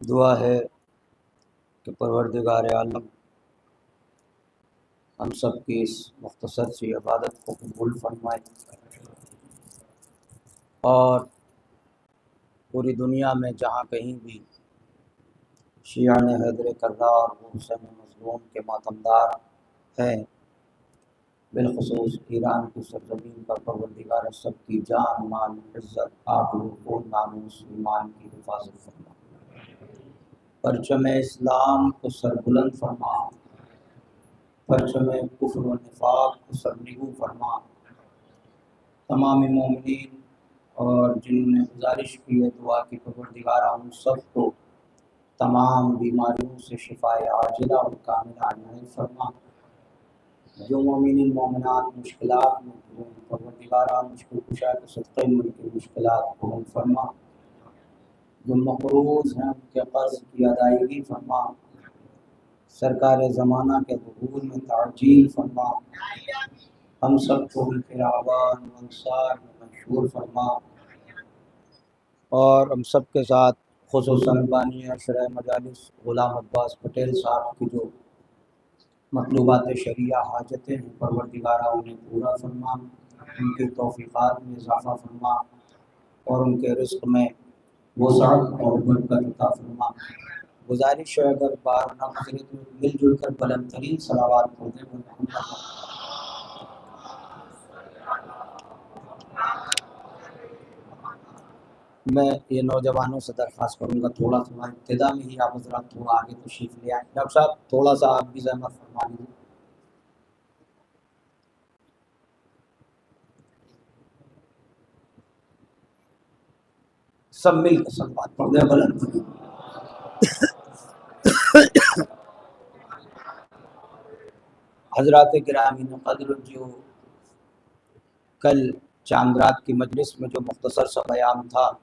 दुआ है कि परवरदिगार आलम हम सब की इस मुख्तसर सी इबादत को कबूल फरमाए और पूरी दुनिया में जहाँ कहीं भी शियाने हैदर कर्रा और हुसैन मज़लूम के मातमदार हैं, बिलखुसूस ईरान की सरजमीन पर परवरदिगार सब की जान माल इज़्ज़त आबरू नामूस ईमान की हिफाजत फरमा, परचम इस्लाम को सरबुलंद फरमा, परचम कुफ्र व निफाक को सरनिगू फरमा। तमाम मोमिनीन और जिन्होंने गुजारिश की है दुआ की परवरदिगार हम सब को तमाम बीमारियों से शिफाए आजिला और कामिला इनायत फरमा। जो मोमिनीन मोमिनात मुश्किलात में परवरदिगार मुश्किल कुशा के सदक़े में उनकी मुश्किलात को हल फरमा। जो मक़रूज़ हैं उनके कर्ज़ की अदायगी फरमा। सरकार ज़माना के ज़हूर में ताजील फरमा। हम सब को उनके आवान अंसार में मशहूर फरमा और हम सब के साथ खुसूसन बानी अशरा मजालिस ग़ुलाम अब्बास पटेल साहब की जो मतलूबात शरिया हाजतें हैं परवरदिगारा उन्हें पूरा फरमा, उनकी तौफ़ीक़ात में इज़ाफ़ा फरमा और उनके रिज़्क़ में वसाअत और बरकत अता फरमा। गुजारिश है अगर बार ना गुजरे तो मिलजुल कर बुलंद तरीन सलावात पढ़ते हैं। मैं ये नौजवानों से दरख्वास्त करूँगा थोड़ा थोड़ा इब्तिदा में ही आप हज़रात थोड़ा आगे तशरीफ़ ले आए। डॉक्टर साहब थोड़ा सा आप भी ज़हमत फरमा लीजिए। सब मिल कर सलवात पढ़ दे बुलंद तरीन। हज़रात गिरामीन क़द्र जो कल चांद रात की मजलिस में जो मुख्तसर सा बयान था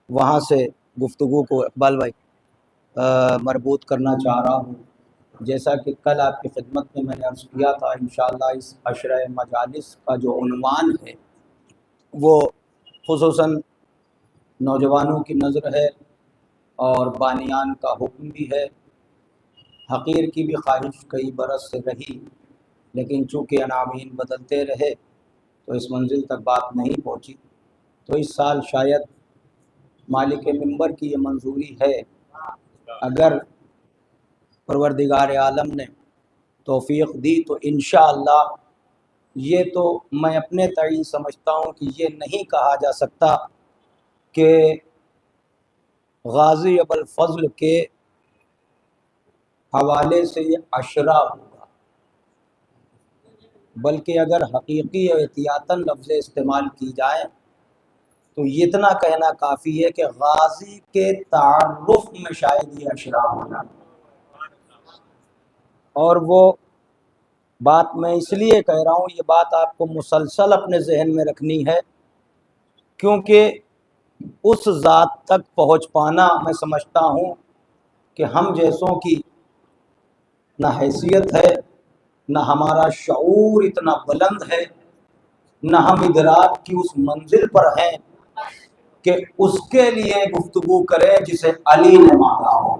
वहाँ से गुफ्तगू को इकबाल भाई मरबूत करना चाह रहा हूँ। जैसा कि कल आपकी खिदमत में मैंने अर्ज़ किया था, इंशाअल्लाह इस अशरा मजालिस का जो उन्वान है वो खुसूसन नौजवानों की नज़र है और बानियान का हुक्म भी है। हक़ीर की भी ख्वाहिश कई बरस से रही, लेकिन चूँकि अनामीन बदलते रहे तो इस मंजिल तक बात नहीं पहुँची। तो इस साल शायद मालिक मिंबर की ये मंजूरी है, अगर परवरदिगार आलम ने तौफीक दी तो इंशाअल्लाह, ये तो मैं अपने तय समझता हूँ कि ये नहीं कहा जा सकता कि गाजी अबुल फजल के हवाले से ये अशरा होगा, बल्कि अगर हकीकी एहतियातन लफ्ज़ इस्तेमाल की जाए तो ये इतना कहना काफ़ी है कि गाजी के तारुफ में शायद ये अशरा होगा। और वो बात मैं इसलिए कह रहा हूँ, ये बात आपको मुसलसल अपने जहन में रखनी है, क्योंकि उस ज़ात तक पहुँच पाना मैं समझता हूँ कि हम जैसों की ना हैसियत है, ना हमारा शऊर इतना बुलंद है, ना हम इदराक की उस मंजिल पर हैं कि उसके लिए गुफ्तगू करें जिसे अली ने मांगा हो।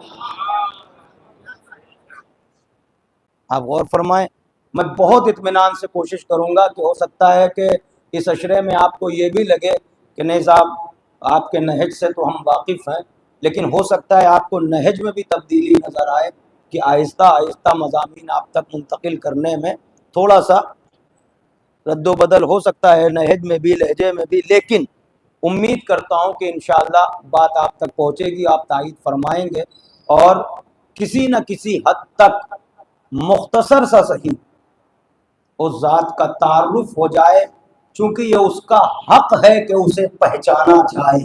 आप गौर फरमाएं, मैं बहुत इत्मीनान से कोशिश करूंगा कि हो सकता है कि इस अशरे में आपको ये भी लगे कि नहीं साहब, आपके नहज से तो हम वाकिफ़ हैं, लेकिन हो सकता है आपको नहज में भी तब्दीली नज़र आए कि आहिस्ता आहिस्ता मज़ामीन आप तक मुंतकिल करने में थोड़ा सा रद्दोबदल हो सकता है, नहज में भी, लहजे में भी। लेकिन उम्मीद करता हूँ कि इंशाअल्लाह बात आप तक पहुँचेगी, आप तायीद फरमाएंगे और किसी न किसी हद तक मुख्तसर सा सही उस ज़ात का तारुफ हो जाए, चूँकि ये उसका हक है कि उसे पहचाना जाए।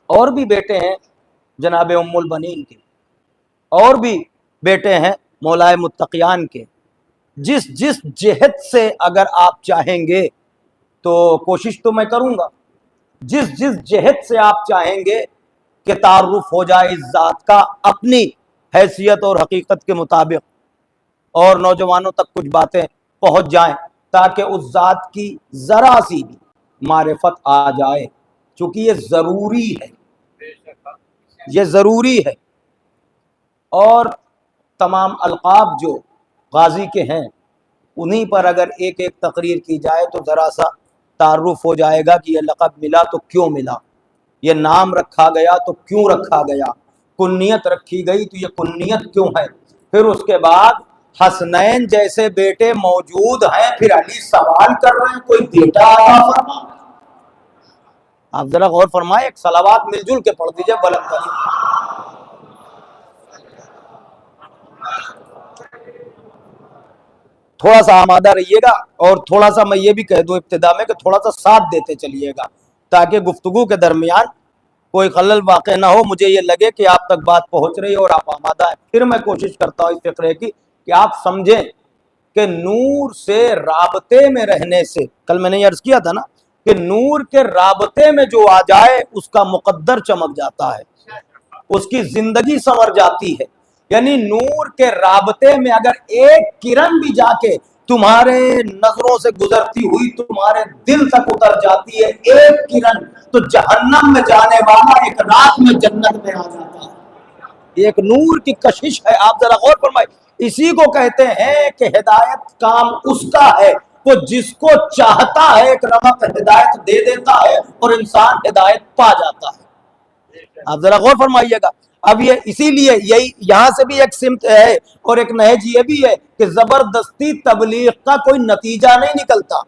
और भी बेटे हैं जनाब उम्मुल बनीन के, और भी बेटे हैं मौलाए मुत्तकियान के। जिस जिस जहत से अगर आप चाहेंगे तो कोशिश तो मैं करूँगा, जिस जिस जहत से आप चाहेंगे कि तारुफ हो जाए इस ज़ात का अपनी हैसियत और हकीकत के मुताबिक, और नौजवानों तक कुछ बातें पहुँच जाएं ताकि उस ज़ात की ज़रा सी भी मारिफत आ जाए, चूँकि ये ज़रूरी है, ये ज़रूरी है। और तमाम अलक़ाब जो गाजी के हैं उन्हीं पर अगर एक एक तकरीर की जाए तो ज़रा सा तारुफ हो जाएगा कि यह लक़ब मिला तो क्यों मिला, यह नाम रखा गया तो क्यों रखा गया, कुन्नियत रखी गई तो यह कुन्नियत क्यों है। फिर उसके बाद हसनैन जैसे बेटे मौजूद हैं, फिर अली सवाल कर रहे हैं कोई बेटा आता फरमा। आप जरा गौर फरमाए, एक सलावात मिलजुल के पढ़ दीजिए बुलंद करिए। थोड़ा सा आमादा रहिएगा और थोड़ा सा मैं ये भी कह दूं इब्तिदा में कि थोड़ा सा साथ देते चलिएगा ताकि गुफ्तगू के दरमियान कोई खलल वाक़ ना हो, मुझे ये लगे कि आप तक बात पहुंच रही है और आप आमादा है। फिर मैं कोशिश करता हूँ इस फिक्रे की कि आप समझें कि नूर से राबते में रहने से, कल मैंने ये अर्ज किया था ना कि नूर के राबते में जो आ जाए उसका मुकद्दर चमक जाता है, उसकी जिंदगी संवर जाती है। यानी नूर के राबते में अगर एक किरण भी जाके तुम्हारे नजरों से गुजरती हुई तुम्हारे दिल तक उतर जाती है, एक किरण, तो जहन्नम में जाने वाला एक रात में जन्नत में आ जाता है। एक नूर की कशिश है, आप जरा गौर फरमाइए। इसी को कहते हैं कि हिदायत काम उसका है वो जिसको चाहता है एक रमक हिदायत दे देता है और इंसान हिदायत पा जाता है। आप जरा गौर फरमाइएगा। अब ये इसीलिए यही यहां से भी एक सिमत है और एक नहज ये भी है कि जबरदस्ती तबलीग का कोई नतीजा नहीं निकलता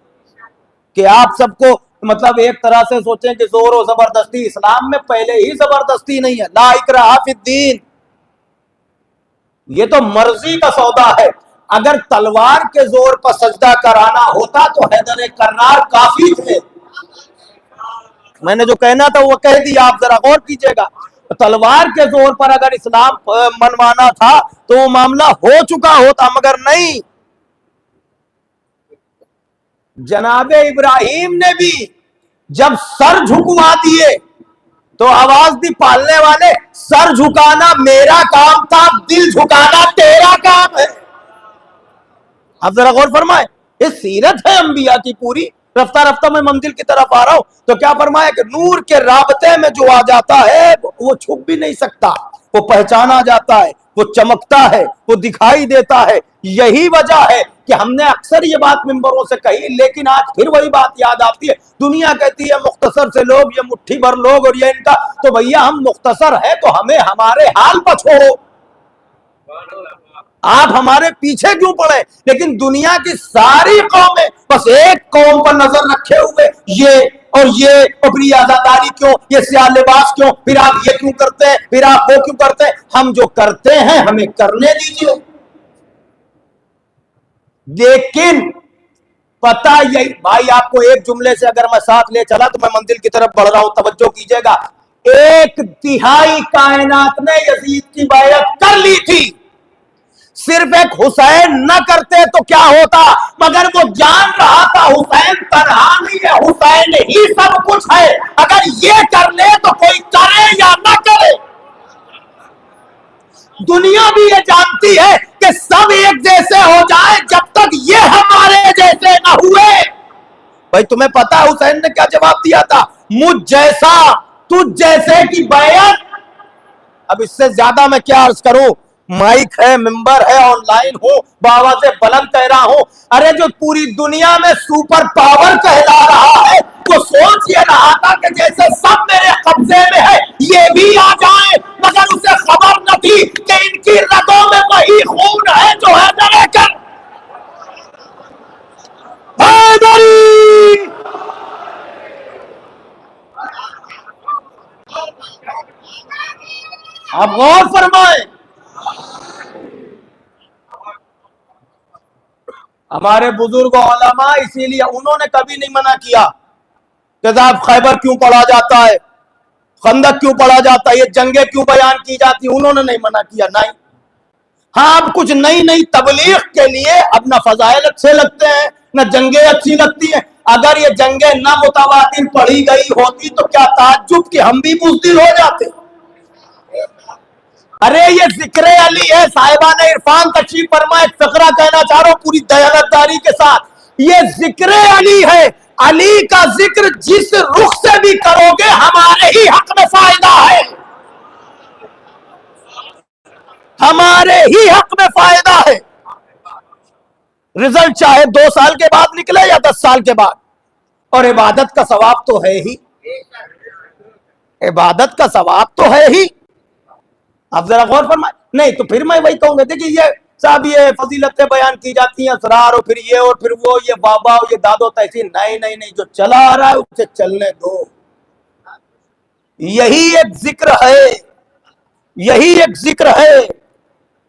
कि आप सबको मतलब एक तरह से सोचें कि जोर और जबरदस्ती, इस्लाम में पहले ही जबरदस्ती नहीं है, ला इकराहा फिद्दीन, ये तो मर्जी का सौदा है। अगर तलवार के जोर पर सजदा कराना होता तो हैदर कर्रार काफी थे। मैंने जो कहना था वो कह दिया, आप जरा गौर कीजिएगा। तलवार के जोर पर अगर इस्लाम मनवाना था तो वो मामला हो चुका होता, मगर नहीं। जनाबे इब्राहिम ने भी जब सर झुकवा दिए तो आवाज दी पालने वाले, सर झुकाना मेरा काम था, दिल झुकाना तेरा काम है। आप जरा गौर फरमाए, ये सीरत है अंबिया की पूरी। रफ्ता रफ्ता मैं मंजिल की तरफ आ रहा हूं तो क्या फरमाया कि नूर के राबते में जो आ जाता है वो छुप भी नहीं सकता, वो पहचाना जाता है, वो चमकता है, वो दिखाई देता है। यही वजह है कि हमने अक्सर ये बात मिंबरों से कही, लेकिन आज फिर वही बात याद आती है। दुनिया कहती है मुख्तसर से लोग, ये मुट्ठी भर लोग और ये इनका, तो भैया हम मुख्तसर है तो हमें हमारे हाल पर छोड़ो। आप हमारे पीछे क्यों पड़े? लेकिन दुनिया की सारी कौमें बस एक कौम पर नजर रखे हुए, ये और ये, और फिर ये आजादारी क्यों, ये सियाह लिबास क्यों, फिर आप ये क्यों करते हैं, फिर आप वो क्यों करते हैं। हम जो करते हैं हमें करने दीजिए। लेकिन पता यही भाई, आपको एक जुमले से अगर मैं साथ ले चला तो मैं मंजिल की तरफ बढ़ रहा हूं, तवज्जो कीजिएगा। 1/3 कायनात ने यजीद की बैअत कर ली थी, सिर्फ एक हुसैन न करते तो क्या होता, मगर वो जान रहा था हुसैन तन्हा नहीं है, हुसैन ही सब कुछ है। अगर ये कर ले तो कोई करे या ना करे। दुनिया भी ये जानती है कि सब एक जैसे हो जाए, जब तक ये हमारे जैसे ना हुए। भाई तुम्हें पता है हुसैन ने क्या जवाब दिया था? मुझ जैसा तुझ जैसे की बैअत। अब इससे ज्यादा मैं क्या अर्ज करूं, माइक है, मिंबर है, ऑनलाइन हूं, बावाज़े बुलंद कह रहा हूं। अरे जो पूरी दुनिया में सुपर पावर कहला रहा है, तो सोच ये रहा था कि जैसे सब मेरे कब्जे में है, ये भी आ जाए, मगर उसे खबर न थी कि इनकी रगों में वही खून है जो है हैदर। आप गौर फरमाए, हमारे बुजुर्ग उलमा, इसीलिए उन्होंने कभी नहीं मना किया कि साहब खैबर क्यों पढ़ा जाता है, खंदक क्यों पढ़ा जाता है, ये जंगे क्यों बयान की जाती, उन्होंने नहीं मना किया। नहीं, हाँ अब कुछ नई नई तबलीग के लिए अब ना फजाइल अच्छे लगते हैं, ना जंगे अच्छी लगती हैं। अगर ये जंगे ना मुतवातिर पढ़ी गई होती तो क्या ताज्जुब कि हम भी बुज़दिल हो जाते। अरे ये जिक्र अली है, साहिबान इरफान तशरीफ फरमा, एक फकरा कहना चाह रहा हूं पूरी दयानतदारी के साथ। ये जिक्र अली है, अली का जिक्र जिस रुख से भी करोगे हमारे ही हक में फायदा है, हमारे ही हक में फायदा है। रिजल्ट चाहे 2 साल के बाद निकले या 10 साल के बाद, और इबादत का सवाब तो है ही, इबादत का सवाब तो है ही। आप जरा गौर फरमाए। नहीं तो फिर मैं वही कहूंगा, देखिए ये साहब ये फजीलतें बयान की जाती हैं, असरार और फिर ये और फिर वो, ये बाबा और ये दादो तहसीन। नहीं नहीं नहीं, जो चला आ रहा है उसे चलने दो। यही एक जिक्र है, यही एक जिक्र है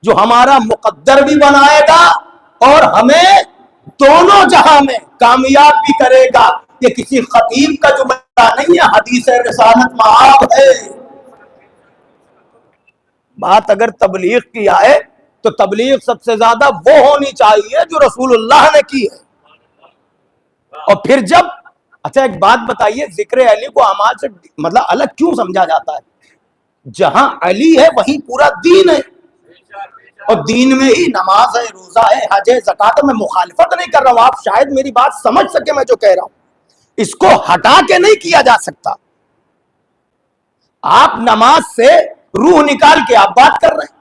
जो हमारा मुकद्दर भी बनाएगा और हमें दोनों जहां में कामयाब भी करेगा। ये किसी खतीब का जुमला नहीं है, हदीस रिसालत मआब है। बात अगर तबलीग की आए तो तबलीग सबसे ज्यादा वो होनी चाहिए जो रसूलुल्लाह ने की है। और फिर जब, अच्छा एक बात बताइए, जिक्र अली को अमाल से मतलब अलग क्यों समझा जाता है? जहां अली है वहीं पूरा दीन है, और दीन में ही नमाज है, रोजा है, हज है, ज़कात। मैं मुखालिफत नहीं कर रहा हूं, आप शायद मेरी बात समझ सके मैं जो कह रहा हूं, इसको हटा के नहीं किया जा सकता। आप नमाज से रूह निकाल के आप बात कर रहे हैं,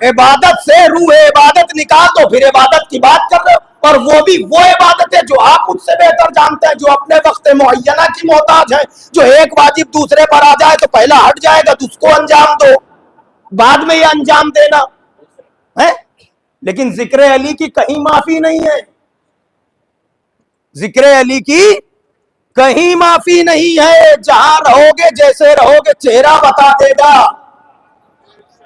इबादत से रूह इबादत निकाल दो फिर इबादत की बात कर रहे हो, और वो भी वो इबादत है जो आप मुझसे बेहतर जानते हैं, जो अपने वक्त मुअय्यना की मोहताज है। जो एक वाजिब दूसरे पर आ जाए तो पहला हट जाएगा तो उसको अंजाम दो, बाद में ये अंजाम देना है। लेकिन जिक्र अली की कहीं माफी नहीं है, जिक्र अली की कहीं माफी नहीं है। जहां रहोगे जैसे रहोगे चेहरा बता देगा।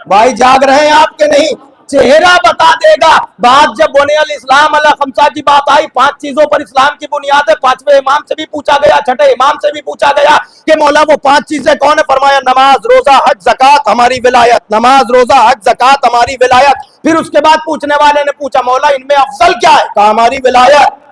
भाई जाग रहे हैं आपके नहीं, चेहरा बता देगा। बात जब बुनियाल इस्लाम अला खमसा की बात आई, 5 चीजों पर इस्लाम की बुनियाद है, 5वें इमाम से भी पूछा गया, 6ठे इमाम से भी पूछा गया कि मौला वो 5 चीजें कौन है? फरमाया नमाज रोजा हज ज़कात हमारी विलायत, नमाज रोजा हज ज़कात हमारी विलायत। फिर उसके बाद पूछने वाले ने पूछा मौला इनमें अफजल क्या है? कहा हमारी विलायत।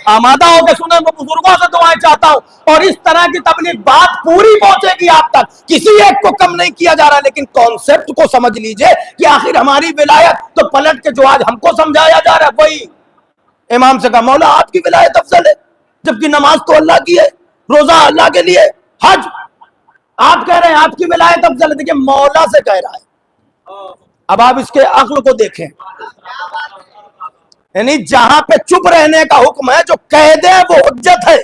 आमादा होकर सुने, मैं बुजुर्गों से दुआएं चाहता हूं, और इस तरह की तबलीग बात पूरी पहुंचेगी आप तक, किसी एक को कम नहीं किया जा रहा। लेकिन कॉन्सेप्ट को समझ लीजिए कि आखिर हमारी विलायत, तो पलट के जो आज हमको समझाया जा रहा है वही इमाम से कहा मौला आपकी विलायत अफजल है, जबकि नमाज तो अल्लाह की है, रोजा अल्लाह के लिए, हज आप कह रहे हैं आपकी विलायत अफजल है। देखिए मौला से कह रहा है। अब आप इसके अक्ल को देखें, यानी जहां पे चुप रहने का हुक्म है, जो कह दे वो हुज्जत है।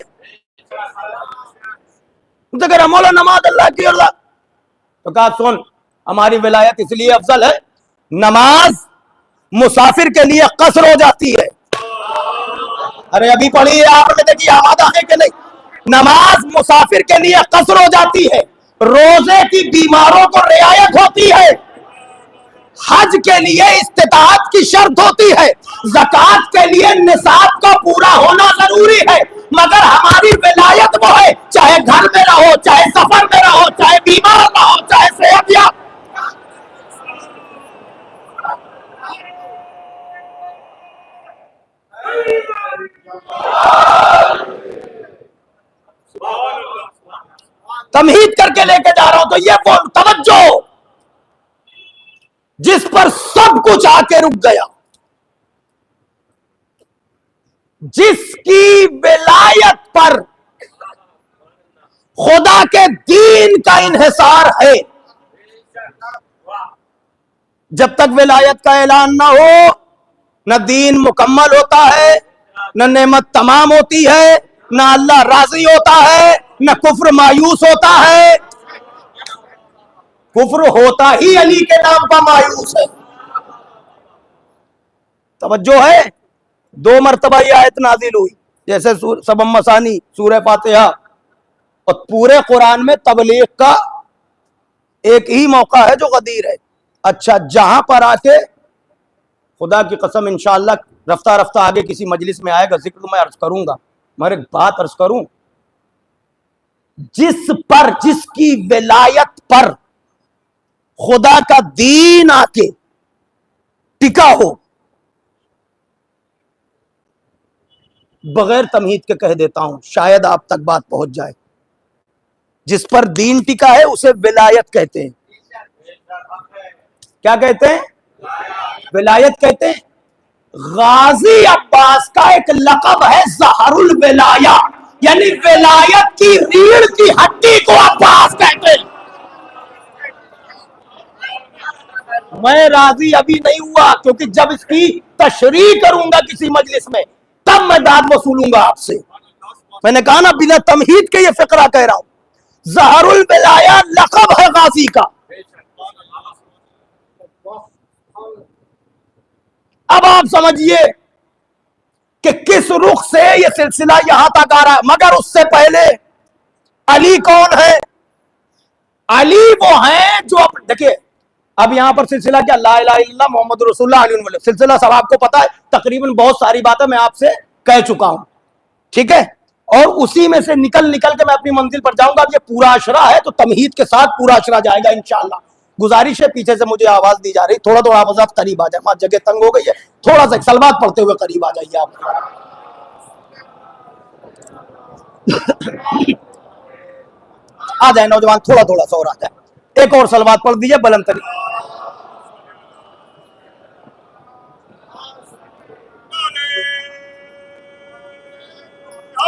तो कह रहा मौला नमाज अल्लाह की, अल्लाह तो कहा सुन, हमारी विलायत इसलिए अफजल है, नमाज मुसाफिर के लिए कसर हो जाती है। अरे अभी पढ़ी है आपने, देखिए आवाज है कि नहीं? नमाज मुसाफिर के लिए कसर हो जाती है, रोजे की बीमारों को रियायत होती है, हज के लिए इस्तिताअत की शर्त होती है, ज़कात के लिए निसाब का पूरा होना जरूरी है। मगर हमारी विलायत वो है, चाहे घर में रहो, चाहे सफर में रहो, चाहे बीमार रहो, चाहे सेहतयाब। तमहीद करके लेके जा रहा हूं, तो ये वो तवज्जो जिस पर सब कुछ आके रुक गया, जिसकी विलायत पर खुदा के दीन का इन्हिसार है। जब तक विलायत का ऐलान ना हो, न दीन मुकम्मल होता है, न नेमत तमाम होती है, न अल्लाह राजी होता है, न कुफ्र मायूस होता है। कुफ्र होता ही अली के नाम पर मायूस है। तवज्जो है, 2 मरतबा ये आयत नाजिल हुई, जैसे सबम मसानी, सूरह फातिहा, और पूरे कुरान में तबलीग का एक ही मौका है जो गदीर है। अच्छा, जहां पर आके खुदा की कसम इंशाअल्लाह रफ्ता रफ्ता आगे किसी मजलिस में आएगा जिक्र, मैं अर्ज करूंगा, मगर एक बात अर्ज करूं, जिस पर, जिसकी विलायत पर खुदा का दीन आके टिका हो, बगैर तमहीद के कह देता हूं, शायद आप तक बात पहुंच जाए, जिस पर दीन टिका है उसे विलायत कहते हैं। क्या कहते हैं? विलायत कहते हैं। गाजी अब्बास का एक लक़ब है ज़हरुल विलाया, यानी विलायत की रीढ़ की हड्डी को अब्बास कहते हैं। मैं राजी अभी नहीं हुआ, क्योंकि जब इसकी तशरीह करूंगा किसी मजलिस में, तब मैं दाद वसूलूंगा आपसे। मैंने कहा ना, बिना तमहीद के ये फिक्रा कह रहा हूं। ज़हरुल विलाया लक़ब है गाजी का। अब आप समझिए कि किस रुख से यह सिलसिला यहां तक आ रहा है। मगर उससे पहले अली कौन है? अली वो हैं जो, देखिए अब यहां पर सिलसिला क्या, ला इलाहा इल्लल्लाह मोहम्मद रसूलुल्लाह अली वसल्लम, सिलसिला सब आपको पता है, तकरीबन बहुत सारी बातें मैं आपसे कह चुका हूं, ठीक है, और उसी में से निकल निकल के मैं अपनी मंजिल पर जाऊंगा। अब ये पूरा अशरा है तो तमहीद के साथ पूरा अशरा जाएगा इंशाअल्लाह। गुजारिश है, पीछे से मुझे आवाज दी जा रही, थोड़ा थोड़ा आप करीब आ जाए, वहां जगह तंग हो गई है, थोड़ा सा सलवात पढ़ते हुए करीब आ जाइए आप। आ जाए नौजवान, थोड़ा थोड़ा सा और आ जाए, एक और सलवात पढ़ दीजिए बुलंद तरी।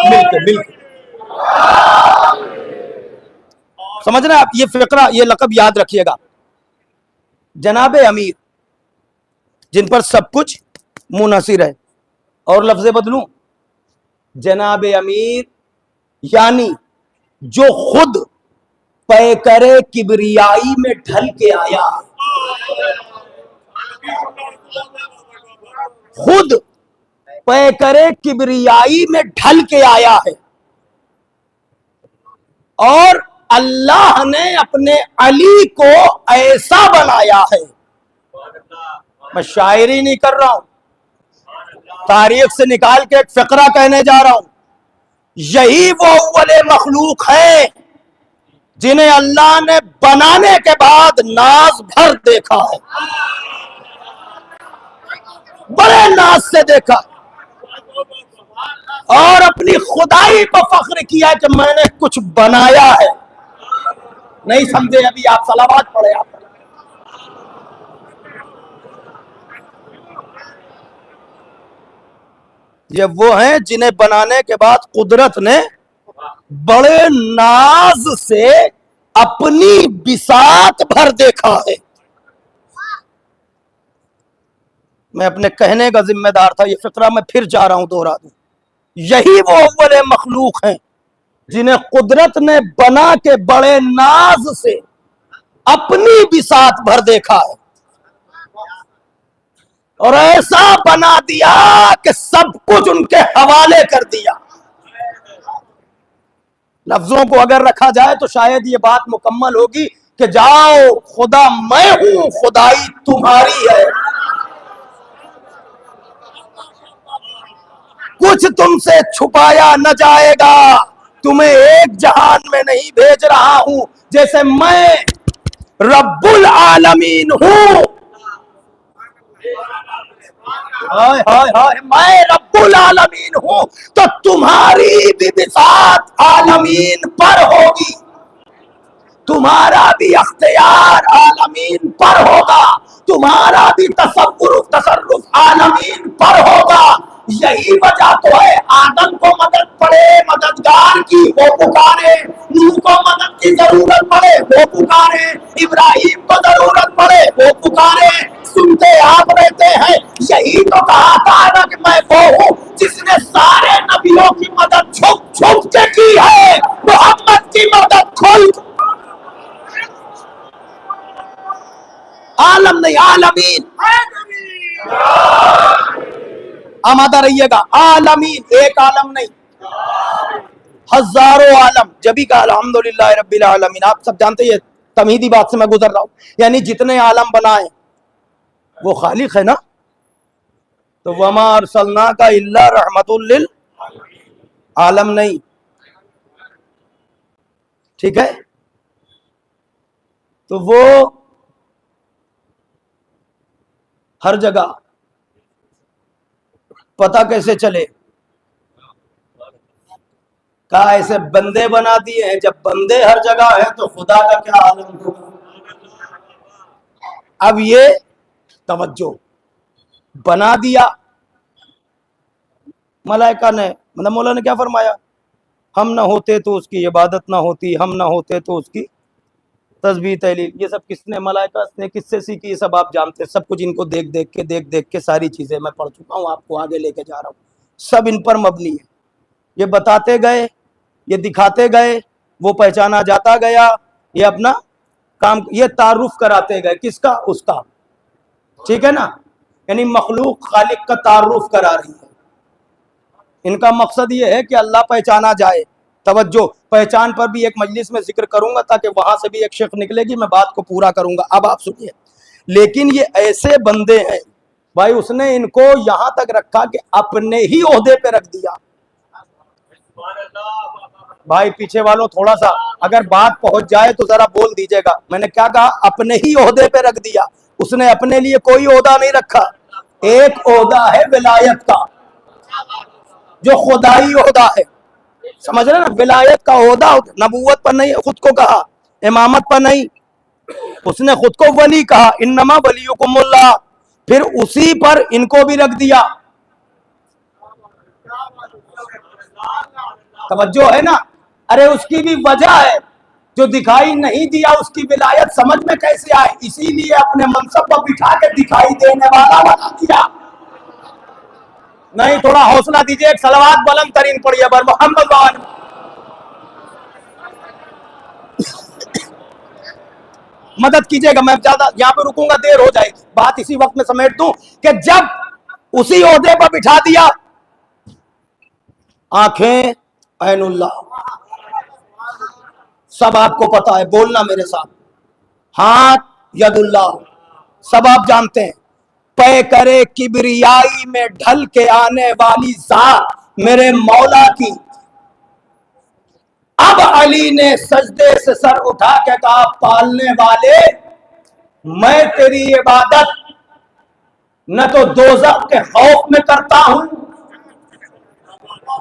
बिल्कुल बिल्कुल, समझ रहे हैं आप? ये फिक्रा, ये लक़ब याद रखिएगा। जनाब अमीर, जिन पर सब कुछ मुनहसिर है, और लफ्ज़ बदलूं, जनाब अमीर यानी जो खुद पैकरे किबरियाई में ढल के आया, खुद पैकरे किबरियाई में ढल के आया है, और अल्लाह ने अपने अली को ऐसा बनाया है। मैं शायरी नहीं कर रहा हूं, तारीख से निकाल के एक फिक्रा कहने जा रहा हूं। यही वो अव्वले मखलूक है जिन्हें अल्लाह ने बनाने के बाद नाज भर देखा है, बड़े नाज से देखा, और अपनी खुदाई पर फख्र किया कि मैंने कुछ बनाया है। नहीं समझे अभी आप? सलावत पढ़े आप। ये वो हैं जिन्हें बनाने के बाद कुदरत ने बड़े नाज से अपनी बिसात भर देखा है। मैं अपने कहने का जिम्मेदार था, ये फिक्रा मैं फिर जा रहा हूं, दोहरा दूं। यही वो अव्वले मखलूक हैं जिन्हें कुदरत ने बना के बड़े नाज से अपनी भी साथ भर देखा है और ऐसा बना दिया कि सब कुछ उनके हवाले कर दिया। लफ्जों को अगर रखा जाए तो शायद ये बात मुकम्मल होगी कि जाओ खुदा मैं हूं, खुदाई तुम्हारी है। कुछ तुमसे छुपाया न जाएगा, तुम्हें एक जहान में नहीं भेज रहा हूं, जैसे मैं रब्बुल आलमीन हूं। हाय हाय हाय, मैं रब्बुल आलमीन हूं तो तुम्हारी भी बिसात आलमीन पर होगी, तुम्हारा भी अख्तियार आलमीन पर होगा, तुम्हारा भी तसर्रुफ आलमीन पर होगा। यही वजह तो है आदम को मदद पड़े मददगार की वो पुकारे, नूह को मदद की जरूरत पड़े वो पुकारे, इब्राहिम को जरूरत पड़े वो पुकारे। सुनते आप रहते हैं, यही तो कहा था ना कि मैं वो हूँ जिसने सारे नबियों की मदद छुप छुप के की है, मोहम्मद की मदद खुल। आलम नहीं आलमीन, आमादा रहिएगा, आलमीन, एक आलम नहीं, हजारों आलम। जबी का अल्हम्दुलिल्लाह रब्बिल आलमीन। आप सब जानते हैं, तमहीदी बात से मैं गुजर रहा हूं, यानी जितने आलम बनाए वो खालिक है ना। तो वमा अरसलना का इल्ला रहमतुल लिल आलम नहीं, ठीक है। तो वो हर जगह पता कैसे चले, कहा ऐसे बंदे बना दिए हैं, जब बंदे हर जगह है तो खुदा का क्या आलम होगा। अब ये तवज्जो बना दिया मलाइका ने, मतलब मौला ने क्या फरमाया, हम ना होते तो उसकी इबादत ना होती, हम ना होते तो उसकी तस्बीह तहलील। ये सब किसने, मलाइका ने किससे सीखी, ये सब आप जानते हैं। सब कुछ इनको देख देख के सारी चीजें मैं पढ़ चुका हूँ, आपको आगे लेके जा रहा हूँ। सब इन पर मबनी है। ये बताते गए, ये दिखाते गए, वो पहचाना जाता गया, ये अपना काम, ये तारुफ कराते गए, किसका, उसका, ठीक है ना। यानी मखलूक खालिक का तारुफ करा रही है। इनका मकसद ये है कि अल्लाह पहचाना जाए। तवज्जो, पहचान पर भी एक मजलिस में जिक्र करूंगा ताकि वहां से भी एक शेख निकलेगी, मैं बात को पूरा करूंगा। अब आप सुनिए, लेकिन ये ऐसे बंदे हैं भाई, उसने इनको यहां तक रखा कि अपने ही ओहदे पे रख दिया। भाई पीछे वालों, थोड़ा सा अगर बात पहुंच जाए तो जरा बोल दीजिएगा। मैंने क्या कहा, अपने ही ओहदे पे रख दिया। उसने अपने लिए कोई ओहदा नहीं रखा। एक ओहदा है विलायत का, जो खुदाई ओहदा है, समझ रहे ना। विलायत का ओहदा, नबूवत पर नहीं खुद को कहा, इमामत पर नहीं, उसने खुद को वली कहा, इन्नमा वलियुकुमुल्लाह, फिर उसी पर इनको भी रख दिया। तवज्जो है ना। अरे उसकी भी वजह है, जो दिखाई नहीं दिया उसकी विलायत समझ में कैसे आए, इसीलिए अपने मनसब पर बिठा के दिखाई देने वाला बना दिया। नहीं, थोड़ा हौसला दीजिए, एक सलवात बुलंद तरीन पढ़िए बर मोहम्मद वाल। मदद कीजिएगा, मैं ज्यादा यहां पे रुकूंगा, देर हो जाएगी। बात इसी वक्त में समेट दूं कि जब उसी ओहदे पर बिठा दिया, आंखें ऐनुल्लाह, सब आपको पता है, बोलना मेरे साथ, हाथ यदुल्लाह, सब आप जानते हैं। पे करे किबरियाई में ढल के आने वाली जात मेरे मौला की। अब अली ने सजदे से सर उठा के कहा, पालने वाले मैं तेरी इबादत न तो दोज़ख के खौफ में करता हूं,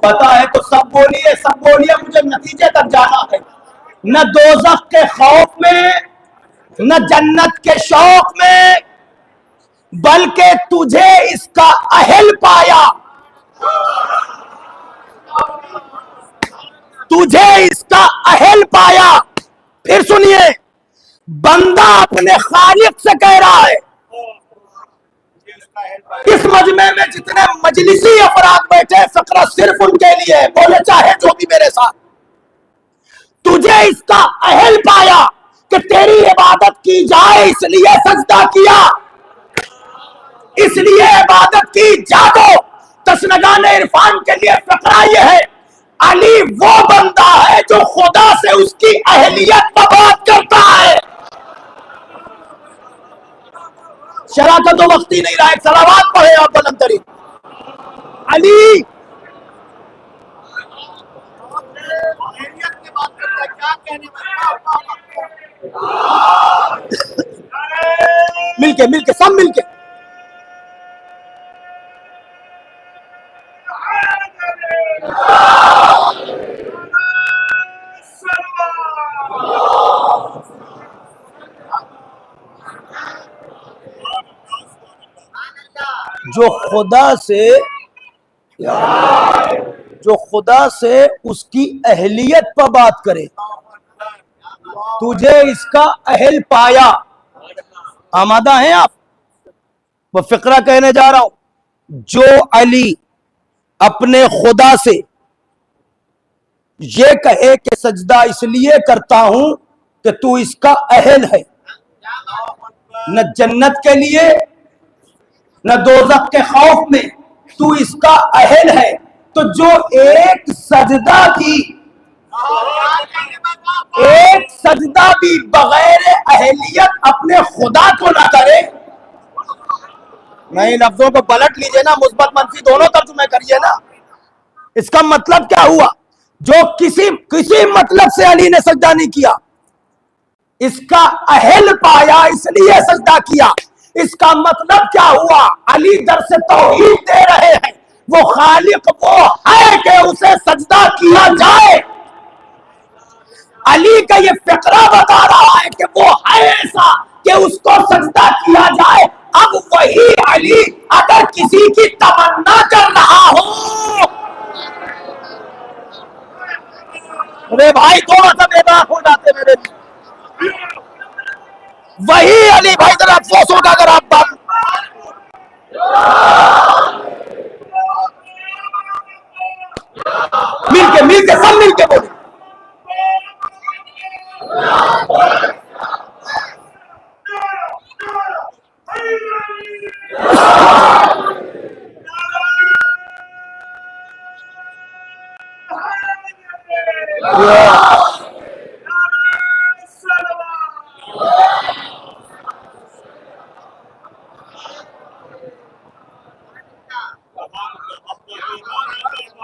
पता है तो सब बोलिए, मुझे नतीजे तक जाना है। न दोज़ख के खौफ में, न जन्नत के शौक में, बल्कि तुझे इसका अहल पाया, तुझे इसका अहल पाया। फिर सुनिए, बंदा अपने खालिक से कह रहा है। इस मजमे में जितने मजलिसी अफराद बैठे, फकरा सिर्फ उनके लिए, बोले चाहे जो भी मेरे साथ, तुझे इसका अहल पाया कि तेरी इबादत की जाए इसलिए सजदा किया, इसलिए इबादत की जागो। तशनगाने इरफान के लिए फकरा यह है, अली वो बंदा है जो खुदा से उसकी अहलियत पर बात करता है। शरा का तो वक्त ही नहीं रहा, एक सलावात पढ़े आप बुलंद तरीन। अली मिलके मिलके सब मिलके जो खुदा से उसकी अहलियत पर बात करे, तुझे इसका अहल पाया। आमादा हैं आप? वो फिक्रा कहने जा रहा हूं। जो अली अपने खुदा से ये कहे कि सजदा इसलिए करता हूं कि तू इसका अहल है, न जन्नत के लिए न दोज़ख के खौफ में, तू इसका अहल है, तो जो एक सजदा भी बगैर अहलियत अपने खुदा को ना करे। नहीं, लफ्जों को पलट लीजिए ना, मुस्बत मंफी दोनों तर्जुमे करिए ना। इसका मतलब क्या हुआ? जो किसी मतलब से अली ने सजदा नहीं किया, इसका अहल पाया इसलिए सजदा किया। इसका मतलब क्या हुआ? अली दर से तौहीद दे रहे हैं, वो खालिक वो है कि उसे सजदा किया जाए। अली का ये फिक्रा बता रहा है कि वो है ऐसा कि उसको सजदा किया जाए। अब वही अली अगर किसी की तमन्ना कर रहा हो, अरे भाई थोड़ा सा बेबाक हो जाते मेरे, वही अली भाई जरा अफसोस होगा अगर आप बात मिलके सब मिलके बोले।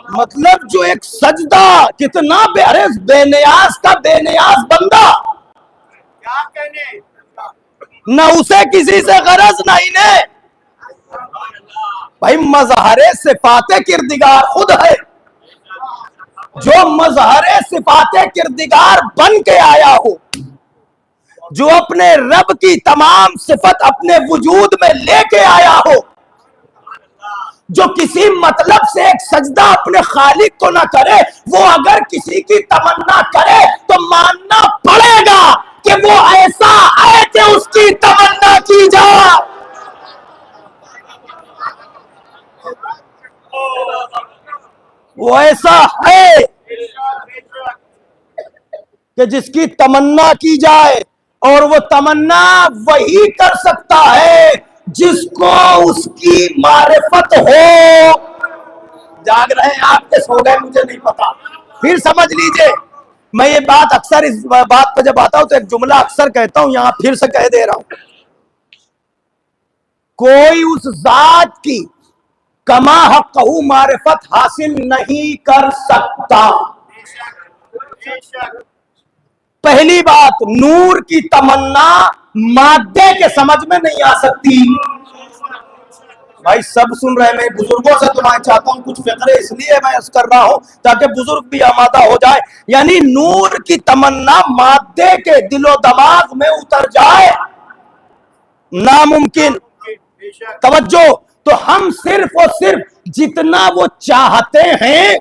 मतलब जो एक सजदा कितना अरे बेनियाज का बेनियाज बंदा, क्या कहने, न उसे किसी से गरज नहीं ने। भाई मजहरे सिफाते किरदिगार खुद है, जो मजहरे सिफाते किरदिगार बन के आया हो, जो अपने रब की तमाम सिफत अपने वजूद में लेके आया हो, जो किसी मतलब से एक सजदा अपने खालिक को ना करे, वो अगर किसी की तमन्ना करे तो मानना पड़ेगा कि वो ऐसा है कि उसकी तमन्ना की जाए। वो ऐसा है कि जिसकी तमन्ना की जाए, और वो तमन्ना वही कर सकता है जिसको उसकी मारिफत हो। जाग रहे हैं आपके, सो गए मुझे नहीं पता, फिर समझ लीजिए। मैं ये बात अक्सर, इस बात पर जब आता हूं तो एक जुमला अक्सर कहता हूं, यहां फिर से कह दे रहा हूं, कोई उस जात की कमा हक़्क़हू मारिफत हासिल नहीं कर सकता। पहली बात, नूर की तमन्ना मादे के समझ में नहीं आ सकती। भाई सब सुन रहे हैं, मैं बुजुर्गों से तो मैं चाहता हूं कुछ फिक्रे, इसलिए मैं कर रहा हूं ताकि बुजुर्ग भी आमादा हो जाए। यानी नूर की तमन्ना मादे के दिलो दिमाग में उतर जाए, नामुमकिन। तवज्जो, तो हम सिर्फ और सिर्फ जितना वो चाहते हैं